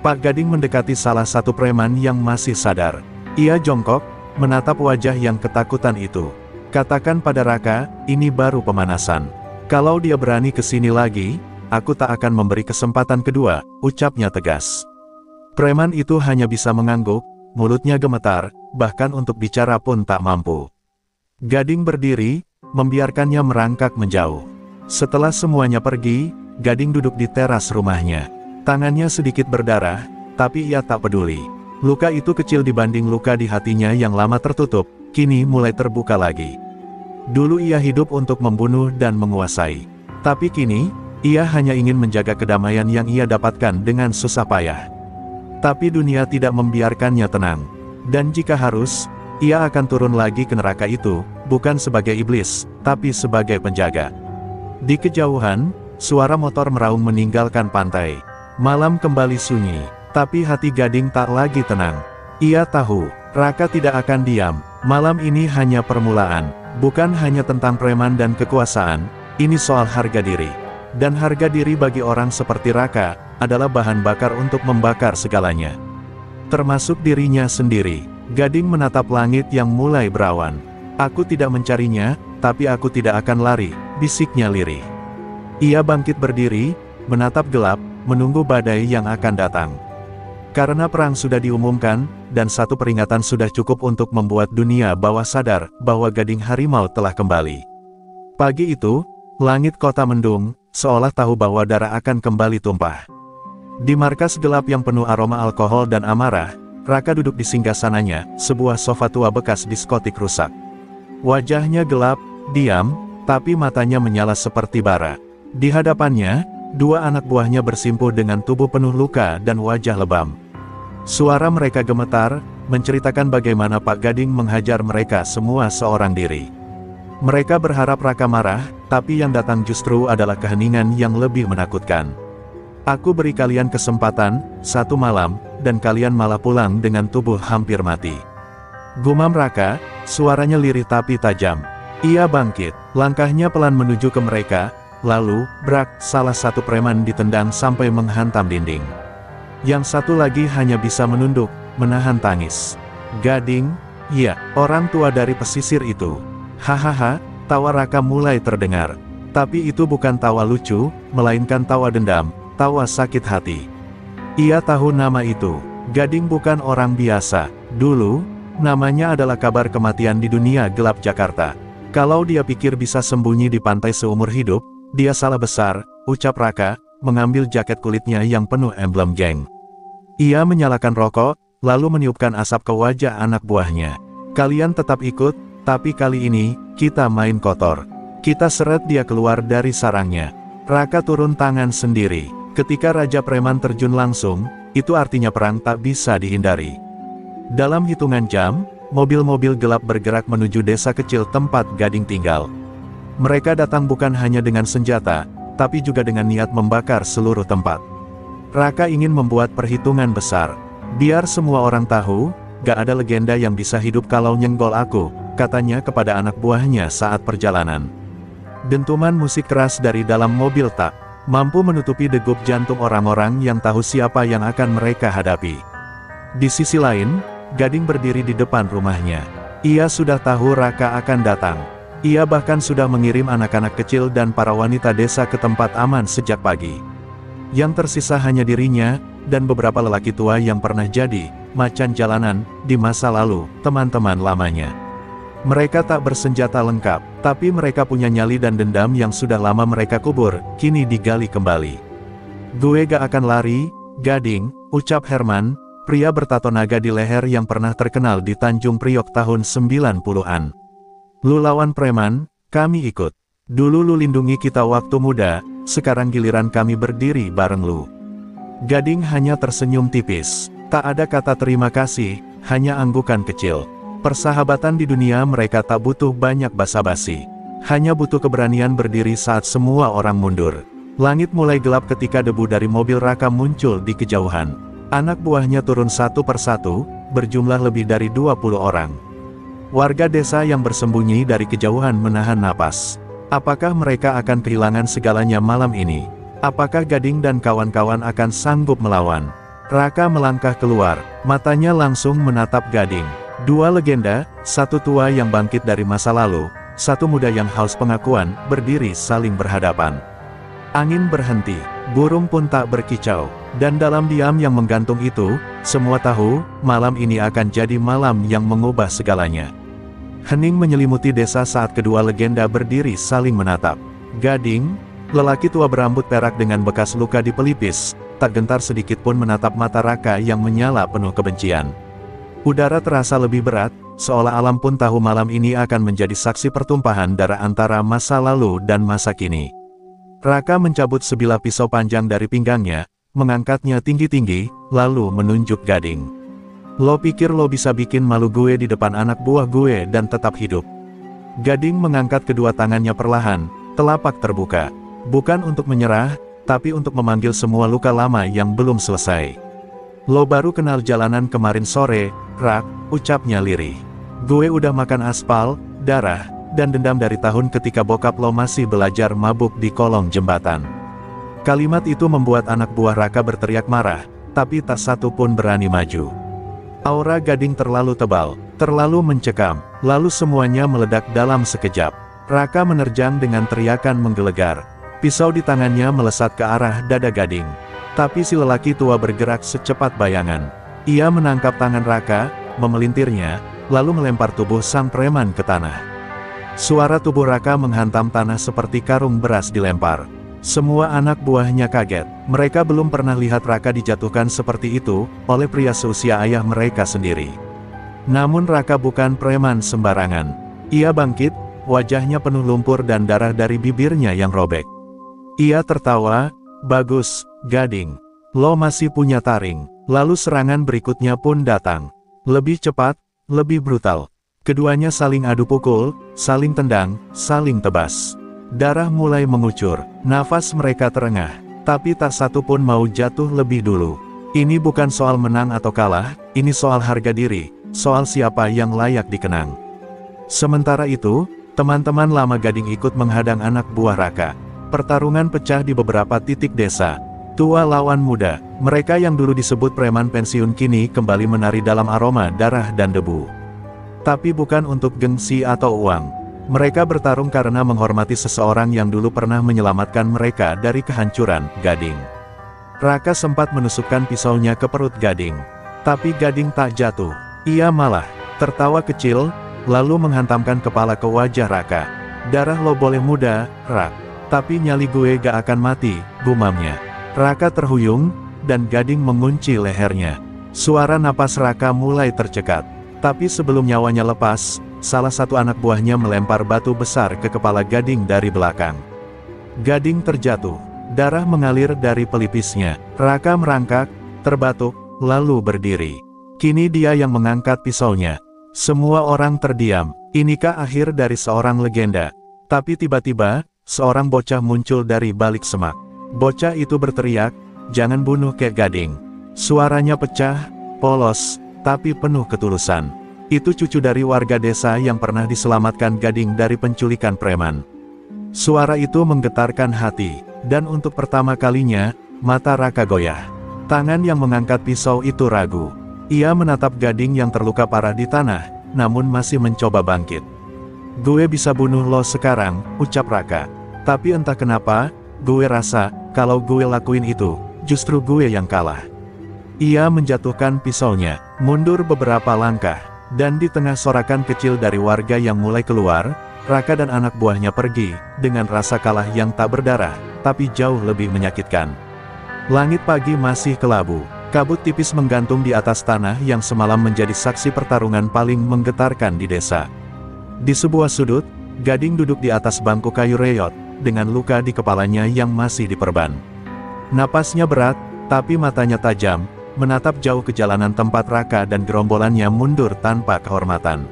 Pak Gading mendekati salah satu preman yang masih sadar. Ia jongkok, menatap wajah yang ketakutan itu. Katakan pada Raka, ini baru pemanasan. Kalau dia berani kesini lagi, aku tak akan memberi kesempatan kedua, ucapnya tegas. Preman itu hanya bisa mengangguk, mulutnya gemetar, bahkan untuk bicara pun tak mampu. Gading berdiri, membiarkannya merangkak menjauh. Setelah semuanya pergi, Gading duduk di teras rumahnya. Tangannya sedikit berdarah, tapi ia tak peduli. Luka itu kecil dibanding luka di hatinya yang lama tertutup, kini mulai terbuka lagi. Dulu ia hidup untuk membunuh dan menguasai. Tapi kini, ia hanya ingin menjaga kedamaian yang ia dapatkan dengan susah payah. Tapi dunia tidak membiarkannya tenang. Dan jika harus, ia akan turun lagi ke neraka itu, bukan sebagai iblis, tapi sebagai penjaga. Di kejauhan, suara motor meraung meninggalkan pantai. Malam kembali sunyi, tapi hati Gading tak lagi tenang. Ia tahu, Raka tidak akan diam. Malam ini hanya permulaan, bukan hanya tentang preman dan kekuasaan, ini soal harga diri. Dan harga diri bagi orang seperti Raka, adalah bahan bakar untuk membakar segalanya. Termasuk dirinya sendiri. Gading menatap langit yang mulai berawan. Aku tidak mencarinya, tapi aku tidak akan lari, bisiknya lirih. Ia bangkit berdiri, menatap gelap, menunggu badai yang akan datang. Karena perang sudah diumumkan, dan satu peringatan sudah cukup untuk membuat dunia bawah sadar, bahwa Gading Harimau telah kembali. Pagi itu, langit kota mendung, seolah tahu bahwa darah akan kembali tumpah. Di markas gelap yang penuh aroma alkohol dan amarah, Raka duduk di singgasananya, sebuah sofa tua bekas diskotik rusak. Wajahnya gelap, diam, tapi matanya menyala seperti bara. Di hadapannya, dua anak buahnya bersimpuh dengan tubuh penuh luka dan wajah lebam. Suara mereka gemetar, menceritakan bagaimana Pak Gading menghajar mereka semua seorang diri. Mereka berharap Raka marah, tapi yang datang justru adalah keheningan yang lebih menakutkan. Aku beri kalian kesempatan, satu malam, dan kalian malah pulang dengan tubuh hampir mati. Gumam Raka, suaranya lirih tapi tajam. Ia bangkit, langkahnya pelan menuju ke mereka, lalu, brak, salah satu preman ditendang sampai menghantam dinding. Yang satu lagi hanya bisa menunduk, menahan tangis. Gading, ya, orang tua dari pesisir itu. Hahaha, tawa Raka mulai terdengar. Tapi itu bukan tawa lucu, melainkan tawa dendam. Tawa sakit hati. Ia tahu nama itu. Gading bukan orang biasa. Dulu, namanya adalah kabar kematian di dunia gelap Jakarta. Kalau dia pikir bisa sembunyi di pantai seumur hidup, dia salah besar, ucap Raka, mengambil jaket kulitnya yang penuh emblem geng. Ia menyalakan rokok, lalu meniupkan asap ke wajah anak buahnya. Kalian tetap ikut, tapi kali ini, kita main kotor. Kita seret dia keluar dari sarangnya. Raka turun tangan sendiri. Ketika Raja Preman terjun langsung, itu artinya perang tak bisa dihindari. Dalam hitungan jam, mobil-mobil gelap bergerak menuju desa kecil tempat Gading tinggal. Mereka datang bukan hanya dengan senjata, tapi juga dengan niat membakar seluruh tempat. Raka ingin membuat perhitungan besar. Biar semua orang tahu, gak ada legenda yang bisa hidup kalau nyenggol aku, katanya kepada anak buahnya saat perjalanan. Dentuman musik keras dari dalam mobil tak mampu menutupi degup jantung orang-orang yang tahu siapa yang akan mereka hadapi. Di sisi lain, Gading berdiri di depan rumahnya. Ia sudah tahu Raka akan datang. Ia bahkan sudah mengirim anak-anak kecil dan para wanita desa ke tempat aman sejak pagi. Yang tersisa hanya dirinya, dan beberapa lelaki tua yang pernah jadi macan jalanan di masa lalu, teman-teman lamanya. Mereka tak bersenjata lengkap, tapi mereka punya nyali dan dendam yang sudah lama mereka kubur, kini digali kembali. Gue gak akan lari, Gading, ucap Herman, pria bertato naga di leher yang pernah terkenal di Tanjung Priok tahun 90-an. Lu lawan preman, kami ikut. Dulu lu lindungi kita waktu muda, sekarang giliran kami berdiri bareng lu. Gading hanya tersenyum tipis. Tak ada kata terima kasih, hanya anggukan kecil. Persahabatan di dunia mereka tak butuh banyak basa-basi. Hanya butuh keberanian berdiri saat semua orang mundur. Langit mulai gelap ketika debu dari mobil Raka muncul di kejauhan. Anak buahnya turun satu persatu, berjumlah lebih dari 20 orang. Warga desa yang bersembunyi dari kejauhan menahan napas. Apakah mereka akan kehilangan segalanya malam ini? Apakah Gading dan kawan-kawan akan sanggup melawan? Raka melangkah keluar, matanya langsung menatap Gading. Dua legenda, satu tua yang bangkit dari masa lalu, satu muda yang haus pengakuan, berdiri saling berhadapan. Angin berhenti, burung pun tak berkicau, dan dalam diam yang menggantung itu, semua tahu, malam ini akan jadi malam yang mengubah segalanya. Hening menyelimuti desa saat kedua legenda berdiri saling menatap. Gading, lelaki tua berambut perak dengan bekas luka di pelipis, tak gentar sedikit pun menatap mata Raka yang menyala penuh kebencian. Udara terasa lebih berat, seolah alam pun tahu malam ini akan menjadi saksi pertumpahan darah antara masa lalu dan masa kini. Raka mencabut sebilah pisau panjang dari pinggangnya, mengangkatnya tinggi-tinggi, lalu menunjuk Gading. Lo pikir lo bisa bikin malu gue di depan anak buah gue dan tetap hidup? Gading mengangkat kedua tangannya perlahan, telapak terbuka. Bukan untuk menyerah, tapi untuk memanggil semua luka lama yang belum selesai. Lo baru kenal jalanan kemarin sore, Rak, ucapnya lirih. Gue udah makan aspal, darah, dan dendam dari tahun ketika bokap lo masih belajar mabuk di kolong jembatan. Kalimat itu membuat anak buah Raka berteriak marah, tapi tak satu pun berani maju. Aura Gading terlalu tebal, terlalu mencekam, lalu semuanya meledak dalam sekejap. Raka menerjang dengan teriakan menggelegar. Pisau di tangannya melesat ke arah dada Gading. Tapi si lelaki tua bergerak secepat bayangan. Ia menangkap tangan Raka, memelintirnya, lalu melempar tubuh sang preman ke tanah. Suara tubuh Raka menghantam tanah seperti karung beras dilempar. Semua anak buahnya kaget, mereka belum pernah lihat Raka dijatuhkan seperti itu, oleh pria seusia ayah mereka sendiri. Namun Raka bukan preman sembarangan. Ia bangkit, wajahnya penuh lumpur dan darah dari bibirnya yang robek. Ia tertawa, bagus, Gading. Lo masih punya taring. Lalu serangan berikutnya pun datang. Lebih cepat, lebih brutal. Keduanya saling adu pukul, saling tendang, saling tebas. Darah mulai mengucur, nafas mereka terengah, tapi tak satu pun mau jatuh lebih dulu. Ini bukan soal menang atau kalah, ini soal harga diri, soal siapa yang layak dikenang. Sementara itu, teman-teman lama Gading ikut menghadang anak buah Raka. Pertarungan pecah di beberapa titik desa. Tua lawan muda, mereka yang dulu disebut preman pensiun kini kembali menari dalam aroma darah dan debu. Tapi bukan untuk gengsi atau uang. Mereka bertarung karena menghormati seseorang yang dulu pernah menyelamatkan mereka dari kehancuran, Gading. Raka sempat menusukkan pisaunya ke perut Gading. Tapi Gading tak jatuh. Ia malah tertawa kecil, lalu menghantamkan kepala ke wajah Raka. Darah lo boleh muda, Rak. Tapi nyali gue gak akan mati, gumamnya. Raka terhuyung, dan Gading mengunci lehernya. Suara napas Raka mulai tercekat. Tapi sebelum nyawanya lepas, salah satu anak buahnya melempar batu besar ke kepala Gading dari belakang. Gading terjatuh, darah mengalir dari pelipisnya. Raka merangkak, terbatuk, lalu berdiri. Kini dia yang mengangkat pisaunya. Semua orang terdiam. Inikah akhir dari seorang legenda? Tapi tiba-tiba, seorang bocah muncul dari balik semak. Bocah itu berteriak, "Jangan bunuh Kek Gading." Suaranya pecah, polos, tapi penuh ketulusan. Itu cucu dari warga desa yang pernah diselamatkan Gading dari penculikan preman. Suara itu menggetarkan hati, dan untuk pertama kalinya, mata Raka goyah. Tangan yang mengangkat pisau itu ragu. Ia menatap Gading yang terluka parah di tanah, namun masih mencoba bangkit. "Gue bisa bunuh lo sekarang," ucap Raka. "Tapi entah kenapa, gue rasa, kalau gue lakuin itu, justru gue yang kalah." Ia menjatuhkan pisaunya, mundur beberapa langkah, dan di tengah sorakan kecil dari warga yang mulai keluar, Raka dan anak buahnya pergi, dengan rasa kalah yang tak berdarah, tapi jauh lebih menyakitkan. Langit pagi masih kelabu, kabut tipis menggantung di atas tanah yang semalam menjadi saksi pertarungan paling menggetarkan di desa. Di sebuah sudut, Gading duduk di atas bangku kayu reyot, dengan luka di kepalanya yang masih diperban. Napasnya berat, tapi matanya tajam, menatap jauh ke jalanan tempat Raka dan gerombolannya mundur tanpa kehormatan.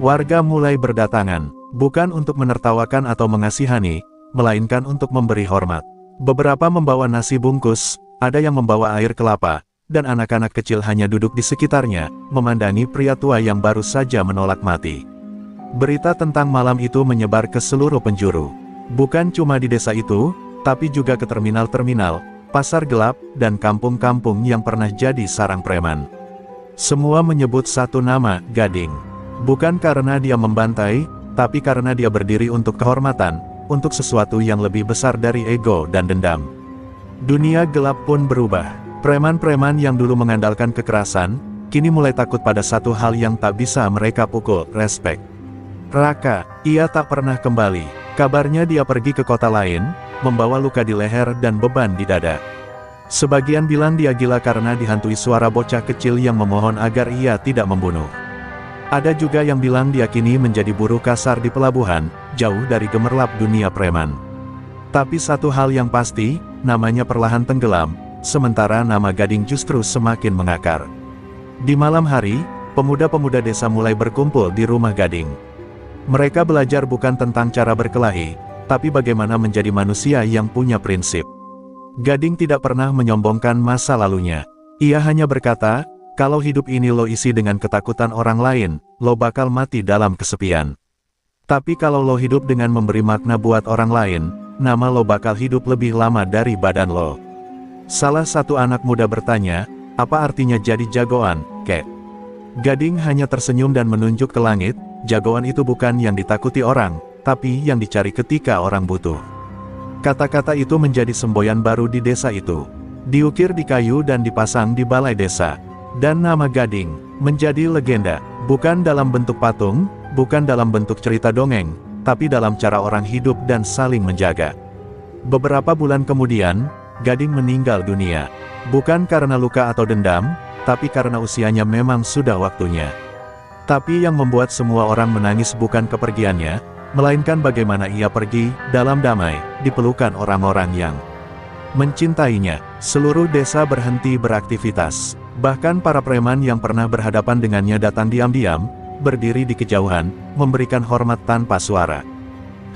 Warga mulai berdatangan, bukan untuk menertawakan atau mengasihani, melainkan untuk memberi hormat. Beberapa membawa nasi bungkus, ada yang membawa air kelapa, dan anak-anak kecil hanya duduk di sekitarnya, memandangi pria tua yang baru saja menolak mati. Berita tentang malam itu menyebar ke seluruh penjuru. Bukan cuma di desa itu, tapi juga ke terminal-terminal, pasar gelap, dan kampung-kampung yang pernah jadi sarang preman. Semua menyebut satu nama, Gading. Bukan karena dia membantai, tapi karena dia berdiri untuk kehormatan, untuk sesuatu yang lebih besar dari ego dan dendam. Dunia gelap pun berubah. Preman-preman yang dulu mengandalkan kekerasan, kini mulai takut pada satu hal yang tak bisa mereka pukul, respek. Raka, ia tak pernah kembali. Kabarnya dia pergi ke kota lain, membawa luka di leher dan beban di dada. Sebagian bilang dia gila karena dihantui suara bocah kecil yang memohon agar ia tidak membunuh. Ada juga yang bilang dia kini menjadi buruh kasar di pelabuhan, jauh dari gemerlap dunia preman. Tapi satu hal yang pasti, namanya perlahan tenggelam, sementara nama Gading justru semakin mengakar. Di malam hari, pemuda-pemuda desa mulai berkumpul di rumah Gading. Mereka belajar bukan tentang cara berkelahi, tapi bagaimana menjadi manusia yang punya prinsip. Gading tidak pernah menyombongkan masa lalunya. Ia hanya berkata, kalau hidup ini lo isi dengan ketakutan orang lain, lo bakal mati dalam kesepian. Tapi kalau lo hidup dengan memberi makna buat orang lain, nama lo bakal hidup lebih lama dari badan lo. Salah satu anak muda bertanya, apa artinya jadi jagoan, kek? Gading hanya tersenyum dan menunjuk ke langit, jagoan itu bukan yang ditakuti orang, tapi yang dicari ketika orang butuh. Kata-kata itu menjadi semboyan baru di desa itu. Diukir di kayu dan dipasang di balai desa. Dan nama Gading menjadi legenda, bukan dalam bentuk patung, bukan dalam bentuk cerita dongeng, tapi dalam cara orang hidup dan saling menjaga. Beberapa bulan kemudian, Gading meninggal dunia. Bukan karena luka atau dendam, tapi karena usianya memang sudah waktunya. Tapi yang membuat semua orang menangis bukan kepergiannya, melainkan bagaimana ia pergi, dalam damai, di pelukan orang-orang yang mencintainya. Seluruh desa berhenti beraktivitas. Bahkan para preman yang pernah berhadapan dengannya datang diam-diam, berdiri di kejauhan, memberikan hormat tanpa suara.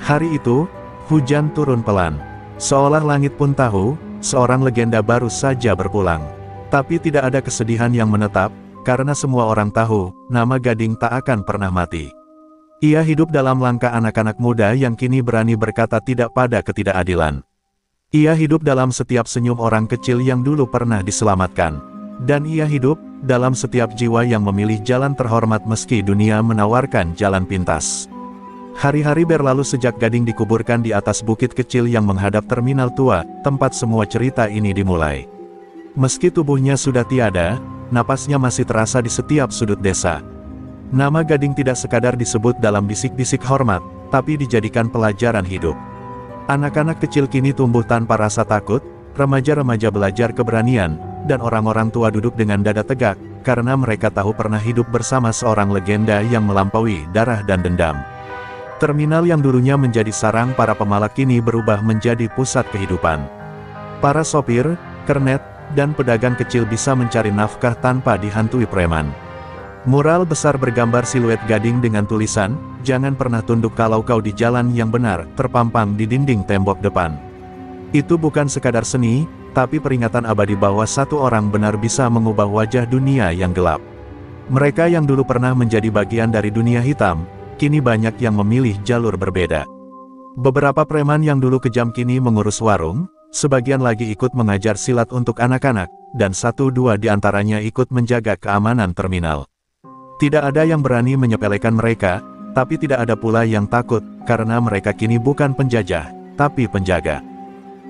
Hari itu, hujan turun pelan. Seolah langit pun tahu, seorang legenda baru saja berpulang. Tapi tidak ada kesedihan yang menetap, karena semua orang tahu, nama Gading tak akan pernah mati. Ia hidup dalam langkah anak-anak muda yang kini berani berkata tidak pada ketidakadilan. Ia hidup dalam setiap senyum orang kecil yang dulu pernah diselamatkan. Dan ia hidup dalam setiap jiwa yang memilih jalan terhormat meski dunia menawarkan jalan pintas. Hari-hari berlalu sejak Gading dikuburkan di atas bukit kecil yang menghadap terminal tua, tempat semua cerita ini dimulai. Meski tubuhnya sudah tiada, napasnya masih terasa di setiap sudut desa. Nama Gading tidak sekadar disebut dalam bisik-bisik hormat, tapi dijadikan pelajaran hidup. Anak-anak kecil kini tumbuh tanpa rasa takut, remaja-remaja belajar keberanian, dan orang-orang tua duduk dengan dada tegak, karena mereka tahu pernah hidup bersama seorang legenda yang melampaui darah dan dendam. Terminal yang dulunya menjadi sarang para pemalak kini berubah menjadi pusat kehidupan. Para sopir, kernet, dan pedagang kecil bisa mencari nafkah tanpa dihantui preman. Mural besar bergambar siluet Gading dengan tulisan, "Jangan pernah tunduk kalau kau di jalan yang benar," terpampang di dinding tembok depan. Itu bukan sekadar seni, tapi peringatan abadi bahwa satu orang benar bisa mengubah wajah dunia yang gelap. Mereka yang dulu pernah menjadi bagian dari dunia hitam, kini banyak yang memilih jalur berbeda. Beberapa preman yang dulu kejam kini mengurus warung, sebagian lagi ikut mengajar silat untuk anak-anak, dan satu dua di antaranya ikut menjaga keamanan terminal. Tidak ada yang berani menyepelekan mereka, tapi tidak ada pula yang takut, karena mereka kini bukan penjajah, tapi penjaga.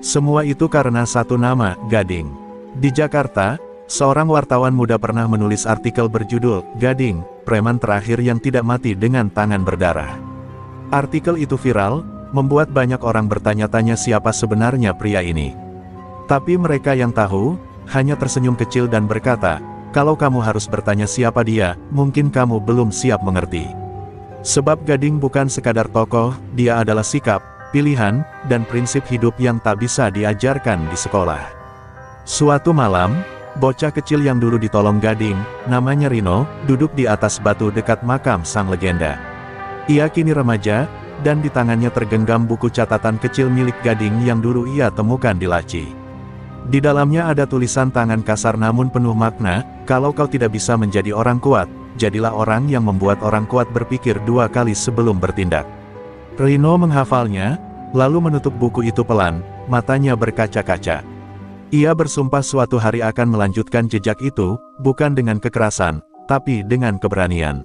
Semua itu karena satu nama, Gading. Di Jakarta, seorang wartawan muda pernah menulis artikel berjudul, "Gading, preman terakhir yang tidak mati dengan tangan berdarah." Artikel itu viral, membuat banyak orang bertanya-tanya siapa sebenarnya pria ini. Tapi mereka yang tahu, hanya tersenyum kecil dan berkata, kalau kamu harus bertanya siapa dia, mungkin kamu belum siap mengerti. Sebab Gading bukan sekadar tokoh, dia adalah sikap, pilihan, dan prinsip hidup yang tak bisa diajarkan di sekolah. Suatu malam, bocah kecil yang dulu ditolong Gading, namanya Rino, duduk di atas batu dekat makam sang legenda. Ia kini remaja, dan di tangannya tergenggam buku catatan kecil milik Gading yang dulu ia temukan di laci. Di dalamnya ada tulisan tangan kasar namun penuh makna, kalau kau tidak bisa menjadi orang kuat, jadilah orang yang membuat orang kuat berpikir 2 kali sebelum bertindak. Rino menghafalnya, lalu menutup buku itu pelan, matanya berkaca-kaca. Ia bersumpah suatu hari akan melanjutkan jejak itu, bukan dengan kekerasan, tapi dengan keberanian.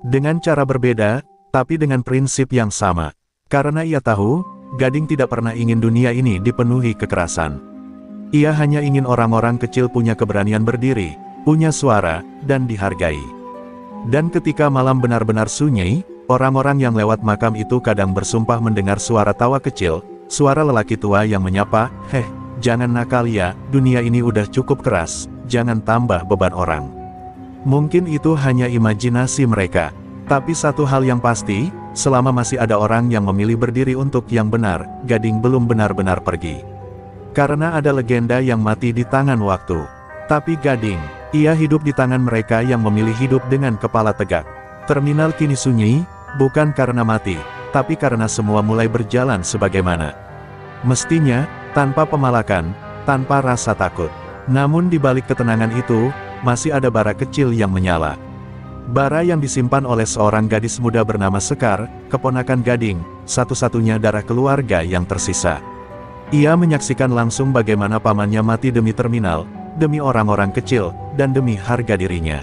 Dengan cara berbeda, tapi dengan prinsip yang sama. Karena ia tahu, Gading tidak pernah ingin dunia ini dipenuhi kekerasan. Ia hanya ingin orang-orang kecil punya keberanian berdiri, punya suara, dan dihargai. Dan ketika malam benar-benar sunyi, orang-orang yang lewat makam itu kadang bersumpah mendengar suara tawa kecil, suara lelaki tua yang menyapa, "Heh, jangan nakal ya, dunia ini udah cukup keras, jangan tambah beban orang." Mungkin itu hanya imajinasi mereka. Tapi satu hal yang pasti, selama masih ada orang yang memilih berdiri untuk yang benar, Gading belum benar-benar pergi. Karena ada legenda yang mati di tangan waktu. Tapi Gading, ia hidup di tangan mereka yang memilih hidup dengan kepala tegak. Terminal kini sunyi, bukan karena mati, tapi karena semua mulai berjalan sebagaimana mestinya, tanpa pemalakan, tanpa rasa takut. Namun di balik ketenangan itu, masih ada bara kecil yang menyala. Bara yang disimpan oleh seorang gadis muda bernama Sekar, keponakan Gading, satu-satunya darah keluarga yang tersisa. Ia menyaksikan langsung bagaimana pamannya mati demi terminal, demi orang-orang kecil, dan demi harga dirinya.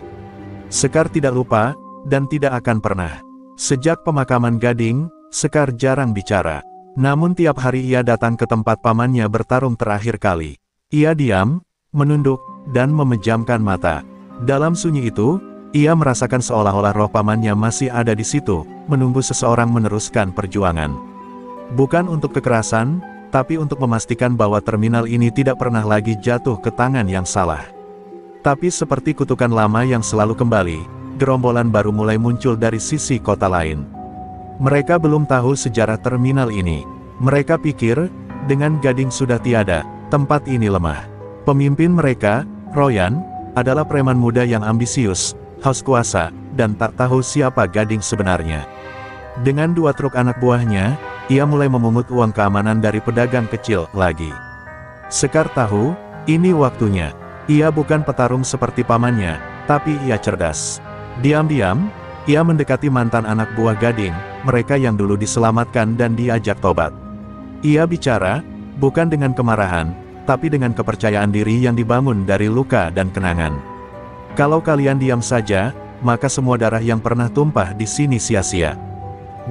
Sekar tidak lupa, dan tidak akan pernah. Sejak pemakaman Gading, Sekar jarang bicara. Namun tiap hari ia datang ke tempat pamannya bertarung terakhir kali. Ia diam, menunduk, dan memejamkan mata. Dalam sunyi itu, ia merasakan seolah-olah roh pamannya masih ada di situ, menunggu seseorang meneruskan perjuangan. Bukan untuk kekerasan, tapi untuk memastikan bahwa terminal ini tidak pernah lagi jatuh ke tangan yang salah. Tapi seperti kutukan lama yang selalu kembali, gerombolan baru mulai muncul dari sisi kota lain. Mereka belum tahu sejarah terminal ini. Mereka pikir, dengan Gading sudah tiada, tempat ini lemah. Pemimpin mereka, Royan, adalah preman muda yang ambisius, haus kuasa, dan tak tahu siapa Gading sebenarnya. Dengan 2 truk anak buahnya, ia mulai memungut uang keamanan dari pedagang kecil lagi. Sekar tahu, ini waktunya. Ia bukan petarung seperti pamannya, tapi ia cerdas. Diam-diam, ia mendekati mantan anak buah Gading, mereka yang dulu diselamatkan dan diajak tobat. Ia bicara, bukan dengan kemarahan, tapi dengan kepercayaan diri yang dibangun dari luka dan kenangan. Kalau kalian diam saja, maka semua darah yang pernah tumpah di sini sia-sia.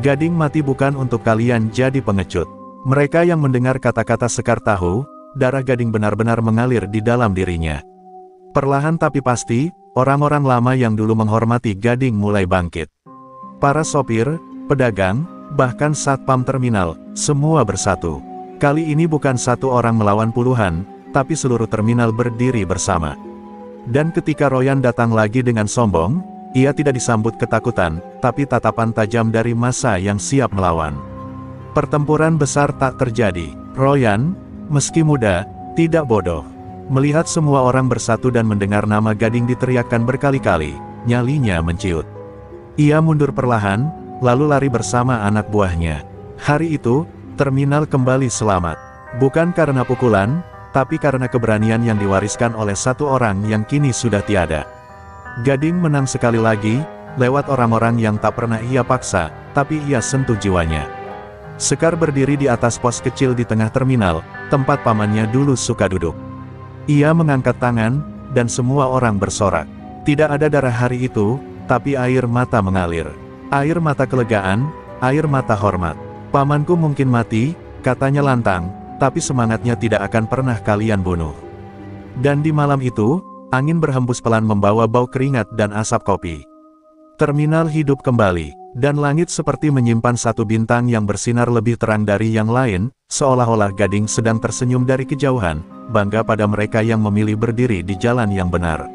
Gading mati bukan untuk kalian jadi pengecut. Mereka yang mendengar kata-kata Sekar tahu, darah Gading benar-benar mengalir di dalam dirinya. Perlahan tapi pasti, orang-orang lama yang dulu menghormati Gading mulai bangkit. Para sopir, pedagang, bahkan satpam terminal, semua bersatu. Kali ini bukan satu orang melawan puluhan, tapi seluruh terminal berdiri bersama. Dan ketika Royan datang lagi dengan sombong, ia tidak disambut ketakutan, tapi tatapan tajam dari massa yang siap melawan. Pertempuran besar tak terjadi. Royan, meski muda, tidak bodoh. Melihat semua orang bersatu dan mendengar nama Gading diteriakkan berkali-kali, nyalinya menciut. Ia mundur perlahan, lalu lari bersama anak buahnya. Hari itu, terminal kembali selamat. Bukan karena pukulan, tapi karena keberanian yang diwariskan oleh satu orang yang kini sudah tiada. Gading menang sekali lagi, lewat orang-orang yang tak pernah ia paksa, tapi ia sentuh jiwanya. Sekar berdiri di atas pos kecil di tengah terminal, tempat pamannya dulu suka duduk. Ia mengangkat tangan, dan semua orang bersorak. Tidak ada darah hari itu, tapi air mata mengalir. Air mata kelegaan, air mata hormat. Pamanku mungkin mati, katanya lantang, tapi semangatnya tidak akan pernah kalian bunuh. Dan di malam itu, angin berhembus pelan membawa bau keringat dan asap kopi. Terminal hidup kembali, dan langit seperti menyimpan satu bintang yang bersinar lebih terang dari yang lain, seolah-olah Gading sedang tersenyum dari kejauhan, bangga pada mereka yang memilih berdiri di jalan yang benar.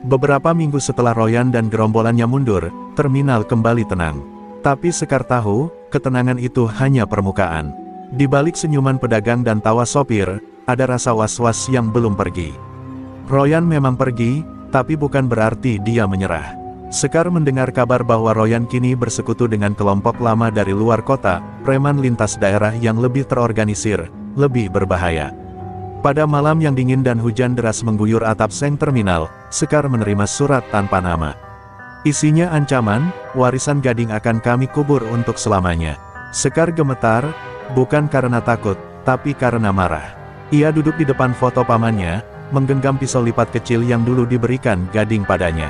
Beberapa minggu setelah Royan dan gerombolannya mundur, terminal kembali tenang. Tapi Sekar tahu, ketenangan itu hanya permukaan. Di balik senyuman pedagang dan tawa sopir, ada rasa was-was yang belum pergi. Royan memang pergi, tapi bukan berarti dia menyerah. Sekar mendengar kabar bahwa Royan kini bersekutu dengan kelompok lama dari luar kota, preman lintas daerah yang lebih terorganisir, lebih berbahaya. Pada malam yang dingin dan hujan deras mengguyur atap seng terminal, Sekar menerima surat tanpa nama. Isinya ancaman, warisan Gading akan kami kubur untuk selamanya. Sekar gemetar, bukan karena takut, tapi karena marah. Ia duduk di depan foto pamannya, menggenggam pisau lipat kecil yang dulu diberikan Gading padanya.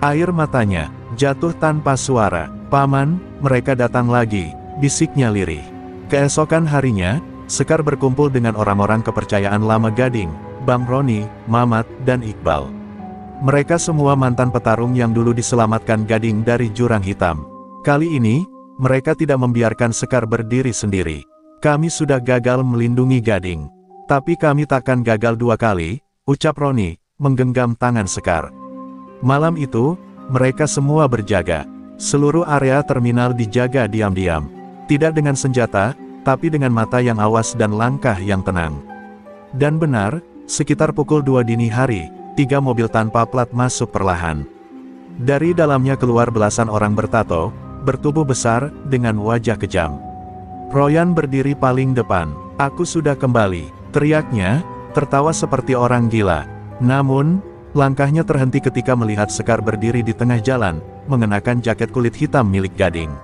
Air matanya jatuh tanpa suara. "Paman, mereka datang lagi," bisiknya lirih. Keesokan harinya, Sekar berkumpul dengan orang-orang kepercayaan lama Gading, Bang Roni, Mamat, dan Iqbal. Mereka semua mantan petarung yang dulu diselamatkan Gading dari jurang hitam. Kali ini, mereka tidak membiarkan Sekar berdiri sendiri. "Kami sudah gagal melindungi Gading. Tapi kami takkan gagal dua kali," ucap Roni, menggenggam tangan Sekar. Malam itu, mereka semua berjaga. Seluruh area terminal dijaga diam-diam. Tidak dengan senjata, tapi dengan mata yang awas dan langkah yang tenang. Dan benar, sekitar pukul 2 dini hari, 3 mobil tanpa plat masuk perlahan. Dari dalamnya keluar belasan orang bertato, bertubuh besar, dengan wajah kejam. Royan berdiri paling depan. "Aku sudah kembali," teriaknya, tertawa seperti orang gila. Namun, langkahnya terhenti ketika melihat Sekar berdiri di tengah jalan, mengenakan jaket kulit hitam milik Gading.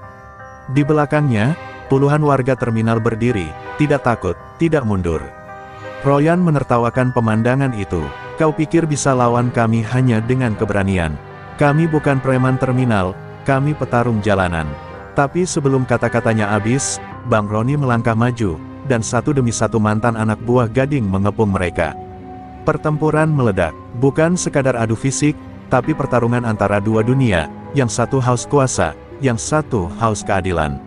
Di belakangnya, puluhan warga terminal berdiri, tidak takut, tidak mundur. Royan menertawakan pemandangan itu. "Kau pikir bisa lawan kami hanya dengan keberanian? Kami bukan preman terminal, kami petarung jalanan." Tapi sebelum kata-katanya habis, Bang Roni melangkah maju, dan satu demi satu mantan anak buah Gading mengepung mereka. Pertempuran meledak, bukan sekadar adu fisik, tapi pertarungan antara dua dunia, yang satu haus kuasa, yang satu haus keadilan.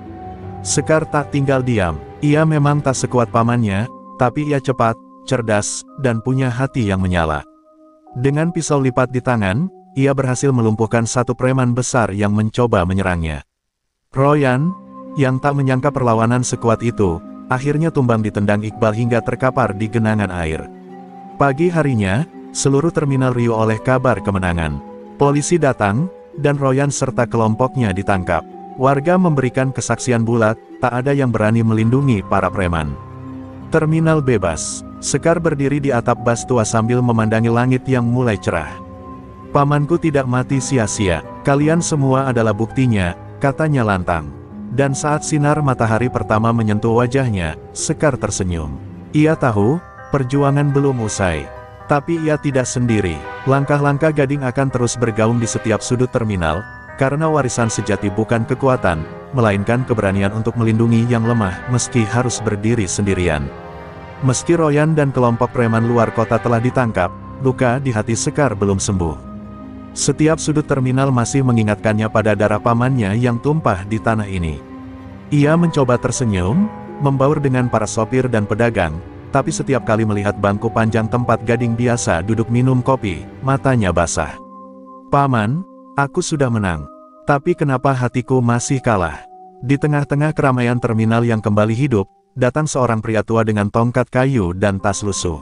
Sekar tak tinggal diam. Ia memang tak sekuat pamannya, tapi ia cepat, cerdas, dan punya hati yang menyala. Dengan pisau lipat di tangan, ia berhasil melumpuhkan satu preman besar yang mencoba menyerangnya. Royan, yang tak menyangka perlawanan sekuat itu, akhirnya tumbang ditendang Iqbal hingga terkapar di genangan air. Pagi harinya, seluruh terminal riuh oleh kabar kemenangan. Polisi datang, dan Royan serta kelompoknya ditangkap. Warga memberikan kesaksian bulat, tak ada yang berani melindungi para preman. Terminal bebas. Sekar berdiri di atap bas tua sambil memandangi langit yang mulai cerah. "Pamanku tidak mati sia-sia, kalian semua adalah buktinya," katanya lantang. Dan saat sinar matahari pertama menyentuh wajahnya, Sekar tersenyum. Ia tahu, perjuangan belum usai. Tapi ia tidak sendiri. Langkah-langkah Gading akan terus bergaung di setiap sudut terminal, karena warisan sejati bukan kekuatan, melainkan keberanian untuk melindungi yang lemah meski harus berdiri sendirian. Meski Royan dan kelompok preman luar kota telah ditangkap, luka di hati Sekar belum sembuh. Setiap sudut terminal masih mengingatkannya pada darah pamannya yang tumpah di tanah ini. Ia mencoba tersenyum, membaur dengan para sopir dan pedagang, tapi setiap kali melihat bangku panjang tempat Gading biasa duduk minum kopi, matanya basah. "Paman, aku sudah menang. Tapi kenapa hatiku masih kalah?" Di tengah-tengah keramaian terminal yang kembali hidup, datang seorang pria tua dengan tongkat kayu dan tas lusuh.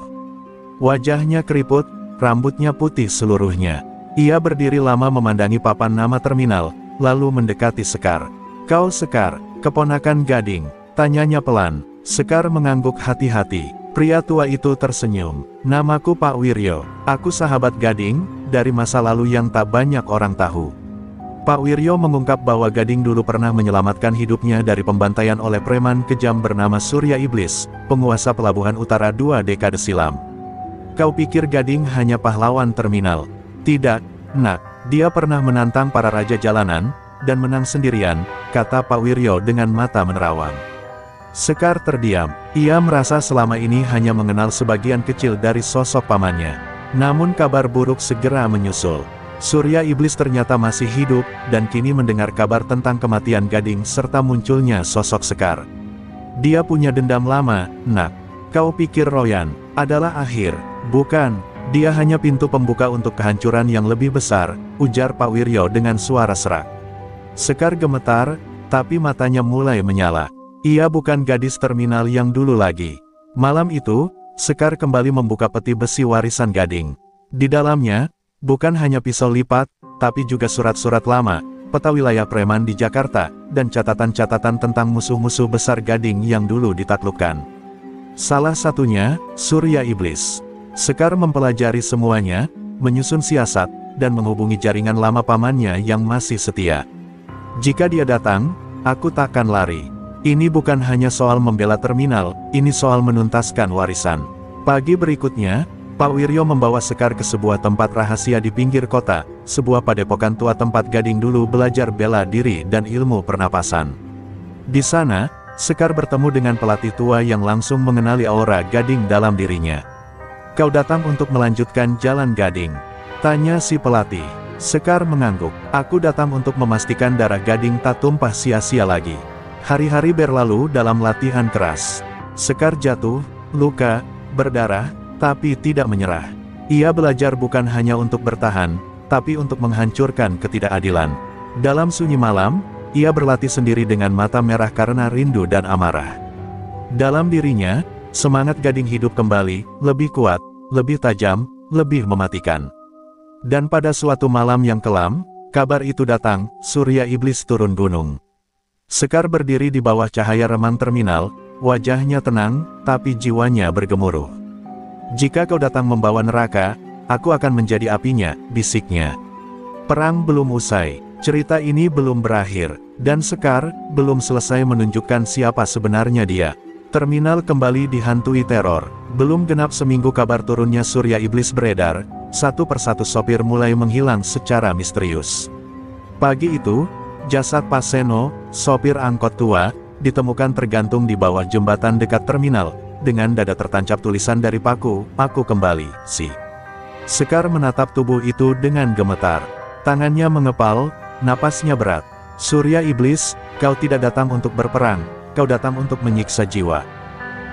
Wajahnya keriput, rambutnya putih seluruhnya. Ia berdiri lama memandangi papan nama terminal, lalu mendekati Sekar. "Kau Sekar, keponakan Gading?" tanyanya pelan. Sekar mengangguk hati-hati. Pria tua itu tersenyum. "Namaku Pak Wiryo. Aku sahabat Gading, dari masa lalu yang tak banyak orang tahu." Pak Wiryo mengungkap bahwa Gading dulu pernah menyelamatkan hidupnya dari pembantaian oleh preman kejam bernama Surya Iblis, penguasa pelabuhan utara 2 dekade silam. "Kau pikir Gading hanya pahlawan terminal? Tidak, Nak. Dia pernah menantang para raja jalanan, dan menang sendirian," kata Pak Wiryo dengan mata menerawang. Sekar terdiam. Ia merasa selama ini hanya mengenal sebagian kecil dari sosok pamannya. Namun kabar buruk segera menyusul. Surya Iblis ternyata masih hidup, dan kini mendengar kabar tentang kematian Gading serta munculnya sosok Sekar. "Dia punya dendam lama, Nak. Kau pikir Royan adalah akhir? Bukan, dia hanya pintu pembuka untuk kehancuran yang lebih besar," ujar Pak Wiryo dengan suara serak. Sekar gemetar, tapi matanya mulai menyala. Ia bukan gadis terminal yang dulu lagi. Malam itu, Sekar kembali membuka peti besi warisan Gading. Di dalamnya, bukan hanya pisau lipat, tapi juga surat-surat lama, peta wilayah preman di Jakarta, dan catatan-catatan tentang musuh-musuh besar Gading yang dulu ditaklukkan. Salah satunya, Surya Iblis. Sekar mempelajari semuanya, menyusun siasat, dan menghubungi jaringan lama pamannya yang masih setia. Jika dia datang, aku takkan lari. Ini bukan hanya soal membela terminal, ini soal menuntaskan warisan. Pagi berikutnya, Pak Wiryo membawa Sekar ke sebuah tempat rahasia di pinggir kota, sebuah padepokan tua tempat Gading dulu belajar bela diri dan ilmu pernapasan. Di sana, Sekar bertemu dengan pelatih tua yang langsung mengenali aura Gading dalam dirinya. "Kau datang untuk melanjutkan jalan Gading?" tanya si pelatih. Sekar mengangguk. "Aku datang untuk memastikan darah Gading tak tumpah sia-sia lagi." Hari-hari berlalu dalam latihan keras. Sekar jatuh, luka, berdarah, tapi tidak menyerah. Ia belajar bukan hanya untuk bertahan, tapi untuk menghancurkan ketidakadilan. Dalam sunyi malam, ia berlatih sendiri dengan mata merah karena rindu dan amarah. Dalam dirinya, semangat Gading hidup kembali, lebih kuat, lebih tajam, lebih mematikan. Dan pada suatu malam yang kelam, kabar itu datang, Surya Iblis turun gunung. Sekar berdiri di bawah cahaya remang terminal, wajahnya tenang, tapi jiwanya bergemuruh. "Jika kau datang membawa neraka, aku akan menjadi apinya," bisiknya. Perang belum usai, cerita ini belum berakhir, dan Sekar belum selesai menunjukkan siapa sebenarnya dia. Terminal kembali dihantui teror. Belum genap seminggu kabar turunnya Surya Iblis beredar, satu persatu sopir mulai menghilang secara misterius. Pagi itu, jasad Pak Seno, sopir angkot tua, ditemukan tergantung di bawah jembatan dekat terminal, dengan dada tertancap tulisan dari paku, "Aku kembali, Si." Sekar menatap tubuh itu dengan gemetar. Tangannya mengepal, napasnya berat. "Surya Iblis, kau tidak datang untuk berperang, kau datang untuk menyiksa jiwa."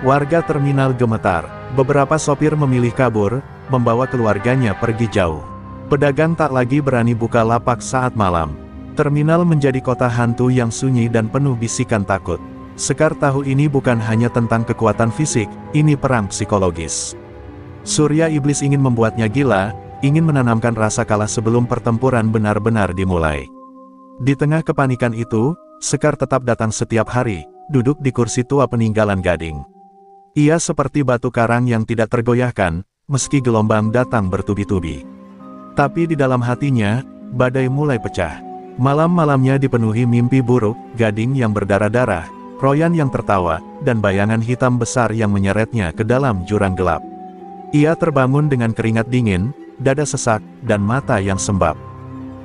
Warga terminal gemetar. Beberapa sopir memilih kabur, membawa keluarganya pergi jauh. Pedagang tak lagi berani buka lapak saat malam. Terminal menjadi kota hantu yang sunyi dan penuh bisikan takut. Sekar tahu ini bukan hanya tentang kekuatan fisik, ini perang psikologis. Surya Iblis ingin membuatnya gila, ingin menanamkan rasa kalah sebelum pertempuran benar-benar dimulai. Di tengah kepanikan itu, Sekar tetap datang setiap hari, duduk di kursi tua peninggalan Gading. Ia seperti batu karang yang tidak tergoyahkan, meski gelombang datang bertubi-tubi. Tapi di dalam hatinya, badai mulai pecah. Malam-malamnya dipenuhi mimpi buruk, Gading yang berdarah-darah, Royan yang tertawa, dan bayangan hitam besar yang menyeretnya ke dalam jurang gelap. Ia terbangun dengan keringat dingin, dada sesak, dan mata yang sembab.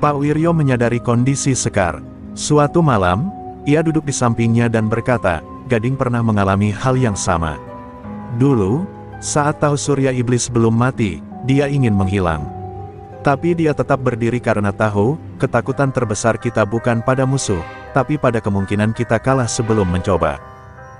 Pak Wiryo menyadari kondisi Sekar. Suatu malam, ia duduk di sampingnya dan berkata, "Gading pernah mengalami hal yang sama. Dulu, saat tahu Surya Iblis belum mati, dia ingin menghilang. Tapi dia tetap berdiri karena tahu, ketakutan terbesar kita bukan pada musuh, tapi pada kemungkinan kita kalah sebelum mencoba."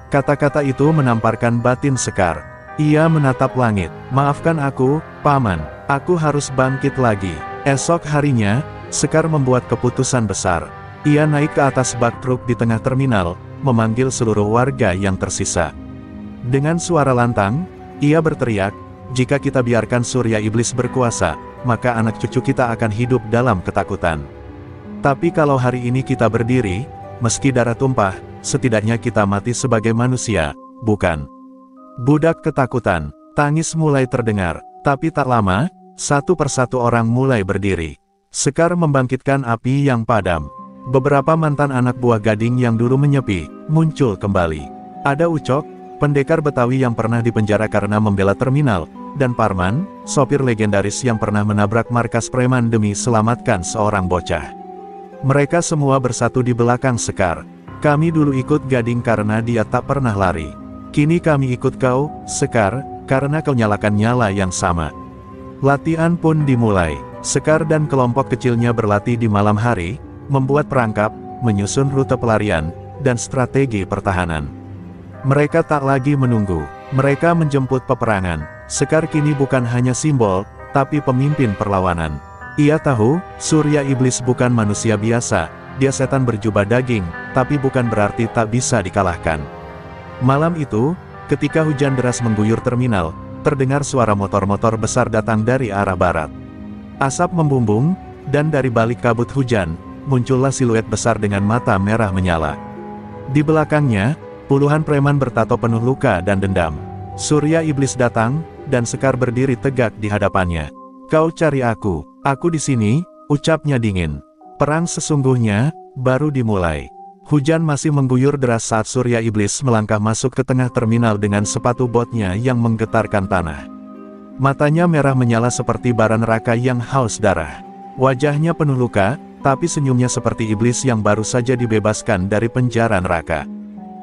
Kata-kata itu menamparkan batin Sekar. Ia menatap langit. "Maafkan aku, Paman, aku harus bangkit lagi." Esok harinya, Sekar membuat keputusan besar. Ia naik ke atas bak truk di tengah terminal, memanggil seluruh warga yang tersisa. Dengan suara lantang, ia berteriak, "Jika kita biarkan Surya Iblis berkuasa, maka anak cucu kita akan hidup dalam ketakutan. Tapi kalau hari ini kita berdiri, meski darah tumpah, setidaknya kita mati sebagai manusia, bukan budak ketakutan." Tangis mulai terdengar, tapi tak lama, satu persatu orang mulai berdiri. Sekar membangkitkan api yang padam. Beberapa mantan anak buah Gading yang dulu menyepi, muncul kembali. Ada Ucok, pendekar Betawi yang pernah dipenjara karena membela terminal, dan Parman, sopir legendaris yang pernah menabrak markas preman demi selamatkan seorang bocah. Mereka semua bersatu di belakang Sekar. "Kami dulu ikut Gading karena dia tak pernah lari. Kini kami ikut kau, Sekar, karena kau nyalakan nyala yang sama." Latihan pun dimulai. Sekar dan kelompok kecilnya berlatih di malam hari, membuat perangkap, menyusun rute pelarian, dan strategi pertahanan. Mereka tak lagi menunggu, mereka menjemput peperangan. Sekar kini bukan hanya simbol, tapi pemimpin perlawanan. Ia tahu, Surya Iblis bukan manusia biasa, dia setan berjubah daging, tapi bukan berarti tak bisa dikalahkan. Malam itu, ketika hujan deras mengguyur terminal, terdengar suara motor-motor besar datang dari arah barat. Asap membumbung, dan dari balik kabut hujan, muncullah siluet besar dengan mata merah menyala. Di belakangnya, puluhan preman bertato penuh luka dan dendam. Surya Iblis datang, dan Sekar berdiri tegak di hadapannya. "Kau cari aku di sini," ucapnya dingin. Perang sesungguhnya baru dimulai. Hujan masih mengguyur deras saat Surya Iblis melangkah masuk ke tengah terminal dengan sepatu botnya yang menggetarkan tanah. Matanya merah menyala seperti bara neraka yang haus darah. Wajahnya penuh luka, tapi senyumnya seperti iblis yang baru saja dibebaskan dari penjara neraka.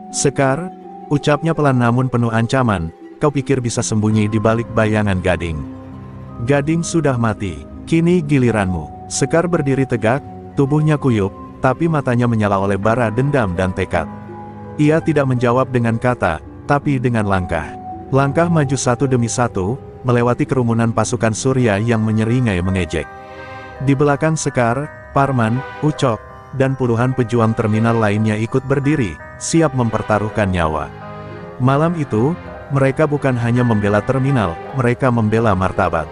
"Sekar," ucapnya pelan namun penuh ancaman, "kau pikir bisa sembunyi di balik bayangan Gading? Gading sudah mati, kini giliranmu." Sekar berdiri tegak, tubuhnya kuyup, tapi matanya menyala oleh bara dendam dan tekad. Ia tidak menjawab dengan kata, tapi dengan langkah. Langkah maju satu demi satu, melewati kerumunan pasukan Surya yang menyeringai mengejek. Di belakang Sekar, Parman, Ucok, dan puluhan pejuang terminal lainnya ikut berdiri, siap mempertaruhkan nyawa. Malam itu, mereka bukan hanya membela terminal, mereka membela martabat.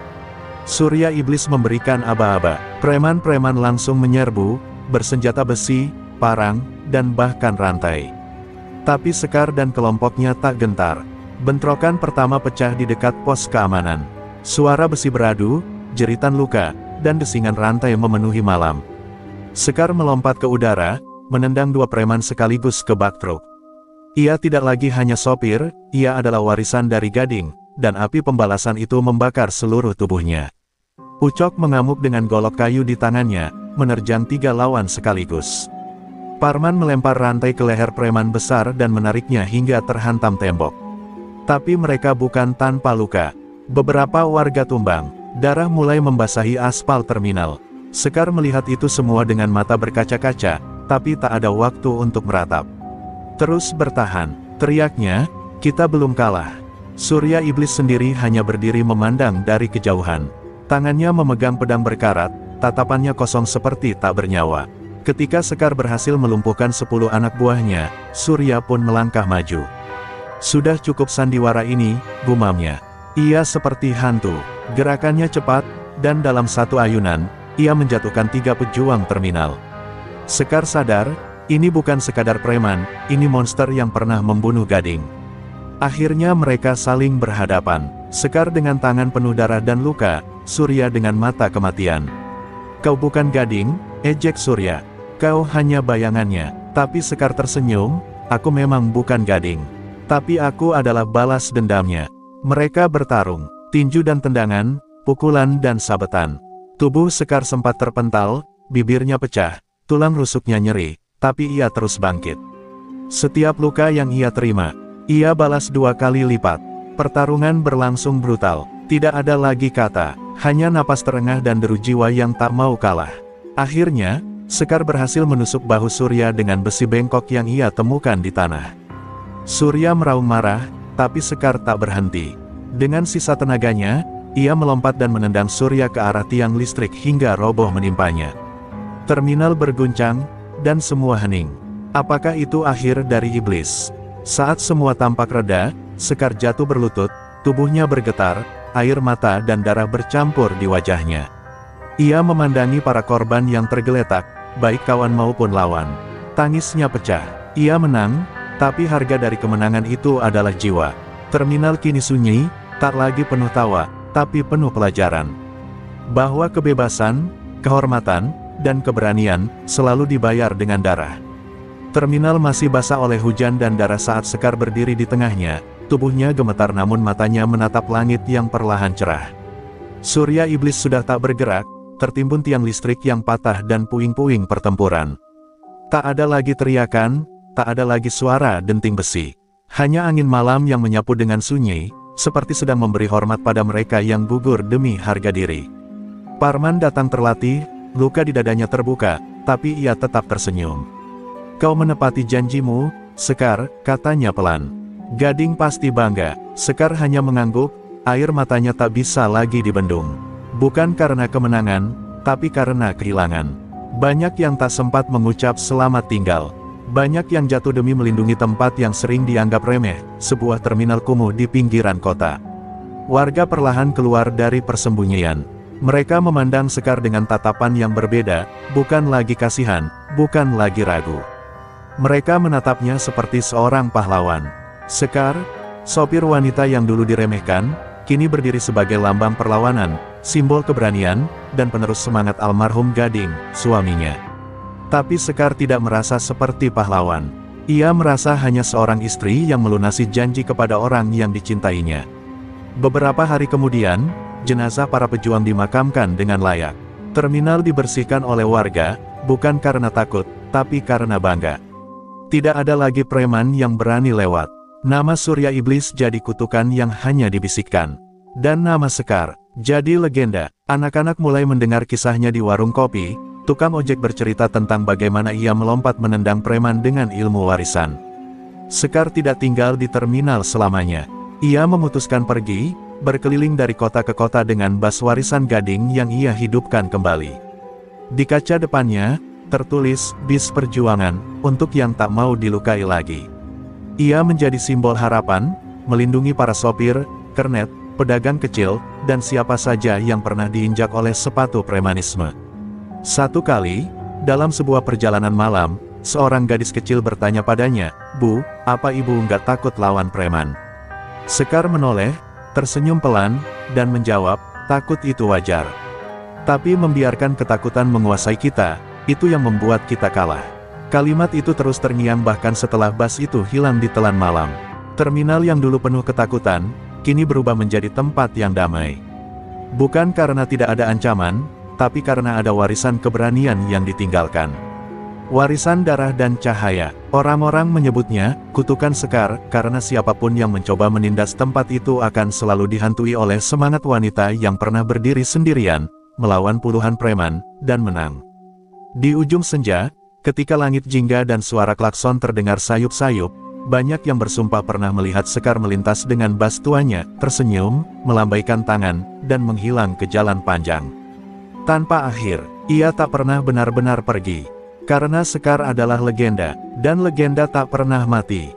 Surya Iblis memberikan aba-aba, preman-preman langsung menyerbu, bersenjata besi, parang, dan bahkan rantai. Tapi Sekar dan kelompoknya tak gentar. Bentrokan pertama pecah di dekat pos keamanan. Suara besi beradu, jeritan luka, dan desingan rantai memenuhi malam. Sekar melompat ke udara, menendang dua preman sekaligus ke bak truk. Ia tidak lagi hanya sopir, ia adalah warisan dari Gading, dan api pembalasan itu membakar seluruh tubuhnya. Ucok mengamuk dengan golok kayu di tangannya, menerjang 3 lawan sekaligus. Parman melempar rantai ke leher preman besar dan menariknya hingga terhantam tembok. Tapi mereka bukan tanpa luka. Beberapa warga tumbang, darah mulai membasahi aspal terminal. Sekar melihat itu semua dengan mata berkaca-kaca, tapi tak ada waktu untuk meratap. "Terus bertahan," teriaknya, "kita belum kalah." Surya Iblis sendiri hanya berdiri memandang dari kejauhan. Tangannya memegang pedang berkarat, tatapannya kosong seperti tak bernyawa. Ketika Sekar berhasil melumpuhkan 10 anak buahnya, Surya pun melangkah maju. "Sudah cukup sandiwara ini," gumamnya. Ia seperti hantu, gerakannya cepat, dan dalam satu ayunan, ia menjatuhkan 3 pejuang terminal. Sekar sadar, ini bukan sekadar preman, ini monster yang pernah membunuh Gading. Akhirnya mereka saling berhadapan. Sekar dengan tangan penuh darah dan luka, Surya dengan mata kematian. "Kau bukan Gading," ejek Surya. "Kau hanya bayangannya." Tapi Sekar tersenyum, "Aku memang bukan Gading. Tapi aku adalah balas dendamnya." Mereka bertarung, tinju dan tendangan, pukulan dan sabetan. Tubuh Sekar sempat terpental, bibirnya pecah, tulang rusuknya nyeri, tapi ia terus bangkit. Setiap luka yang ia terima, ia balas 2 kali lipat. Pertarungan berlangsung brutal, tidak ada lagi kata, hanya napas terengah dan deru jiwa yang tak mau kalah. Akhirnya, Sekar berhasil menusuk bahu Surya dengan besi bengkok yang ia temukan di tanah. Surya meraung marah, tapi Sekar tak berhenti. Dengan sisa tenaganya, ia melompat dan menendang Surya ke arah tiang listrik hingga roboh menimpanya. Terminal berguncang, dan semua hening. Apakah itu akhir dari iblis? Saat semua tampak reda, Sekar jatuh berlutut, tubuhnya bergetar, air mata dan darah bercampur di wajahnya. Ia memandangi para korban yang tergeletak, baik kawan maupun lawan. Tangisnya pecah. Ia menang, tapi harga dari kemenangan itu adalah jiwa. Terminal kini sunyi, tak lagi penuh tawa, tapi penuh pelajaran. Bahwa kebebasan, kehormatan, dan keberanian, selalu dibayar dengan darah. Terminal masih basah oleh hujan dan darah saat Sekar berdiri di tengahnya, tubuhnya gemetar namun matanya menatap langit yang perlahan cerah. Surya Iblis sudah tak bergerak, tertimbun tiang listrik yang patah dan puing-puing pertempuran. Tak ada lagi teriakan, tak ada lagi suara denting besi. Hanya angin malam yang menyapu dengan sunyi, seperti sedang memberi hormat pada mereka yang gugur demi harga diri. Parman datang terlatih, luka di dadanya terbuka, tapi ia tetap tersenyum. "Kau menepati janjimu, Sekar," katanya pelan. "Gading pasti bangga." Sekar hanya mengangguk, air matanya tak bisa lagi dibendung. Bukan karena kemenangan, tapi karena kehilangan. Banyak yang tak sempat mengucap selamat tinggal. Banyak yang jatuh demi melindungi tempat yang sering dianggap remeh, sebuah terminal kumuh di pinggiran kota. Warga perlahan keluar dari persembunyian. Mereka memandang Sekar dengan tatapan yang berbeda, bukan lagi kasihan, bukan lagi ragu. Mereka menatapnya seperti seorang pahlawan. "Sekar, Sopir wanita yang dulu diremehkan, kini berdiri sebagai lambang perlawanan, simbol keberanian, dan penerus semangat almarhum Gading, suaminya. Tapi Sekar tidak merasa seperti pahlawan. Ia merasa hanya seorang istri yang melunasi janji kepada orang yang dicintainya. Beberapa hari kemudian, jenazah para pejuang dimakamkan dengan layak. Terminal dibersihkan oleh warga, bukan karena takut, tapi karena bangga. Tidak ada lagi preman yang berani lewat. Nama Surya Iblis jadi kutukan yang hanya dibisikkan. Dan nama Sekar jadi legenda. Anak-anak mulai mendengar kisahnya di warung kopi. Tukang ojek bercerita tentang bagaimana ia melompat menendang preman dengan ilmu warisan. Sekar tidak tinggal di terminal selamanya. Ia memutuskan pergi, berkeliling dari kota ke kota dengan bas warisan Gading yang ia hidupkan kembali. Di kaca depannya, tertulis, "Bis Perjuangan, untuk yang tak mau dilukai lagi." Ia menjadi simbol harapan, melindungi para sopir, kernet, pedagang kecil, dan siapa saja yang pernah diinjak oleh sepatu premanisme. Satu kali, dalam sebuah perjalanan malam, seorang gadis kecil bertanya padanya, "Bu, apa ibu nggak takut lawan preman?" Sekar menoleh, tersenyum pelan, dan menjawab, "Takut itu wajar. Tapi membiarkan ketakutan menguasai kita, itu yang membuat kita kalah." Kalimat itu terus terngiang bahkan setelah bas itu hilang di telan malam. Terminal yang dulu penuh ketakutan, kini berubah menjadi tempat yang damai. Bukan karena tidak ada ancaman, tapi karena ada warisan keberanian yang ditinggalkan. Warisan darah dan cahaya. Orang-orang menyebutnya kutukan Sekar, karena siapapun yang mencoba menindas tempat itu akan selalu dihantui oleh semangat wanita yang pernah berdiri sendirian, melawan puluhan preman, dan menang. Di ujung senja, ketika langit jingga dan suara klakson terdengar sayup-sayup, banyak yang bersumpah pernah melihat Sekar melintas dengan bas tuanya, tersenyum, melambaikan tangan, dan menghilang ke jalan panjang. Tanpa akhir, ia tak pernah benar-benar pergi. Karena Sekar adalah legenda, dan legenda tak pernah mati.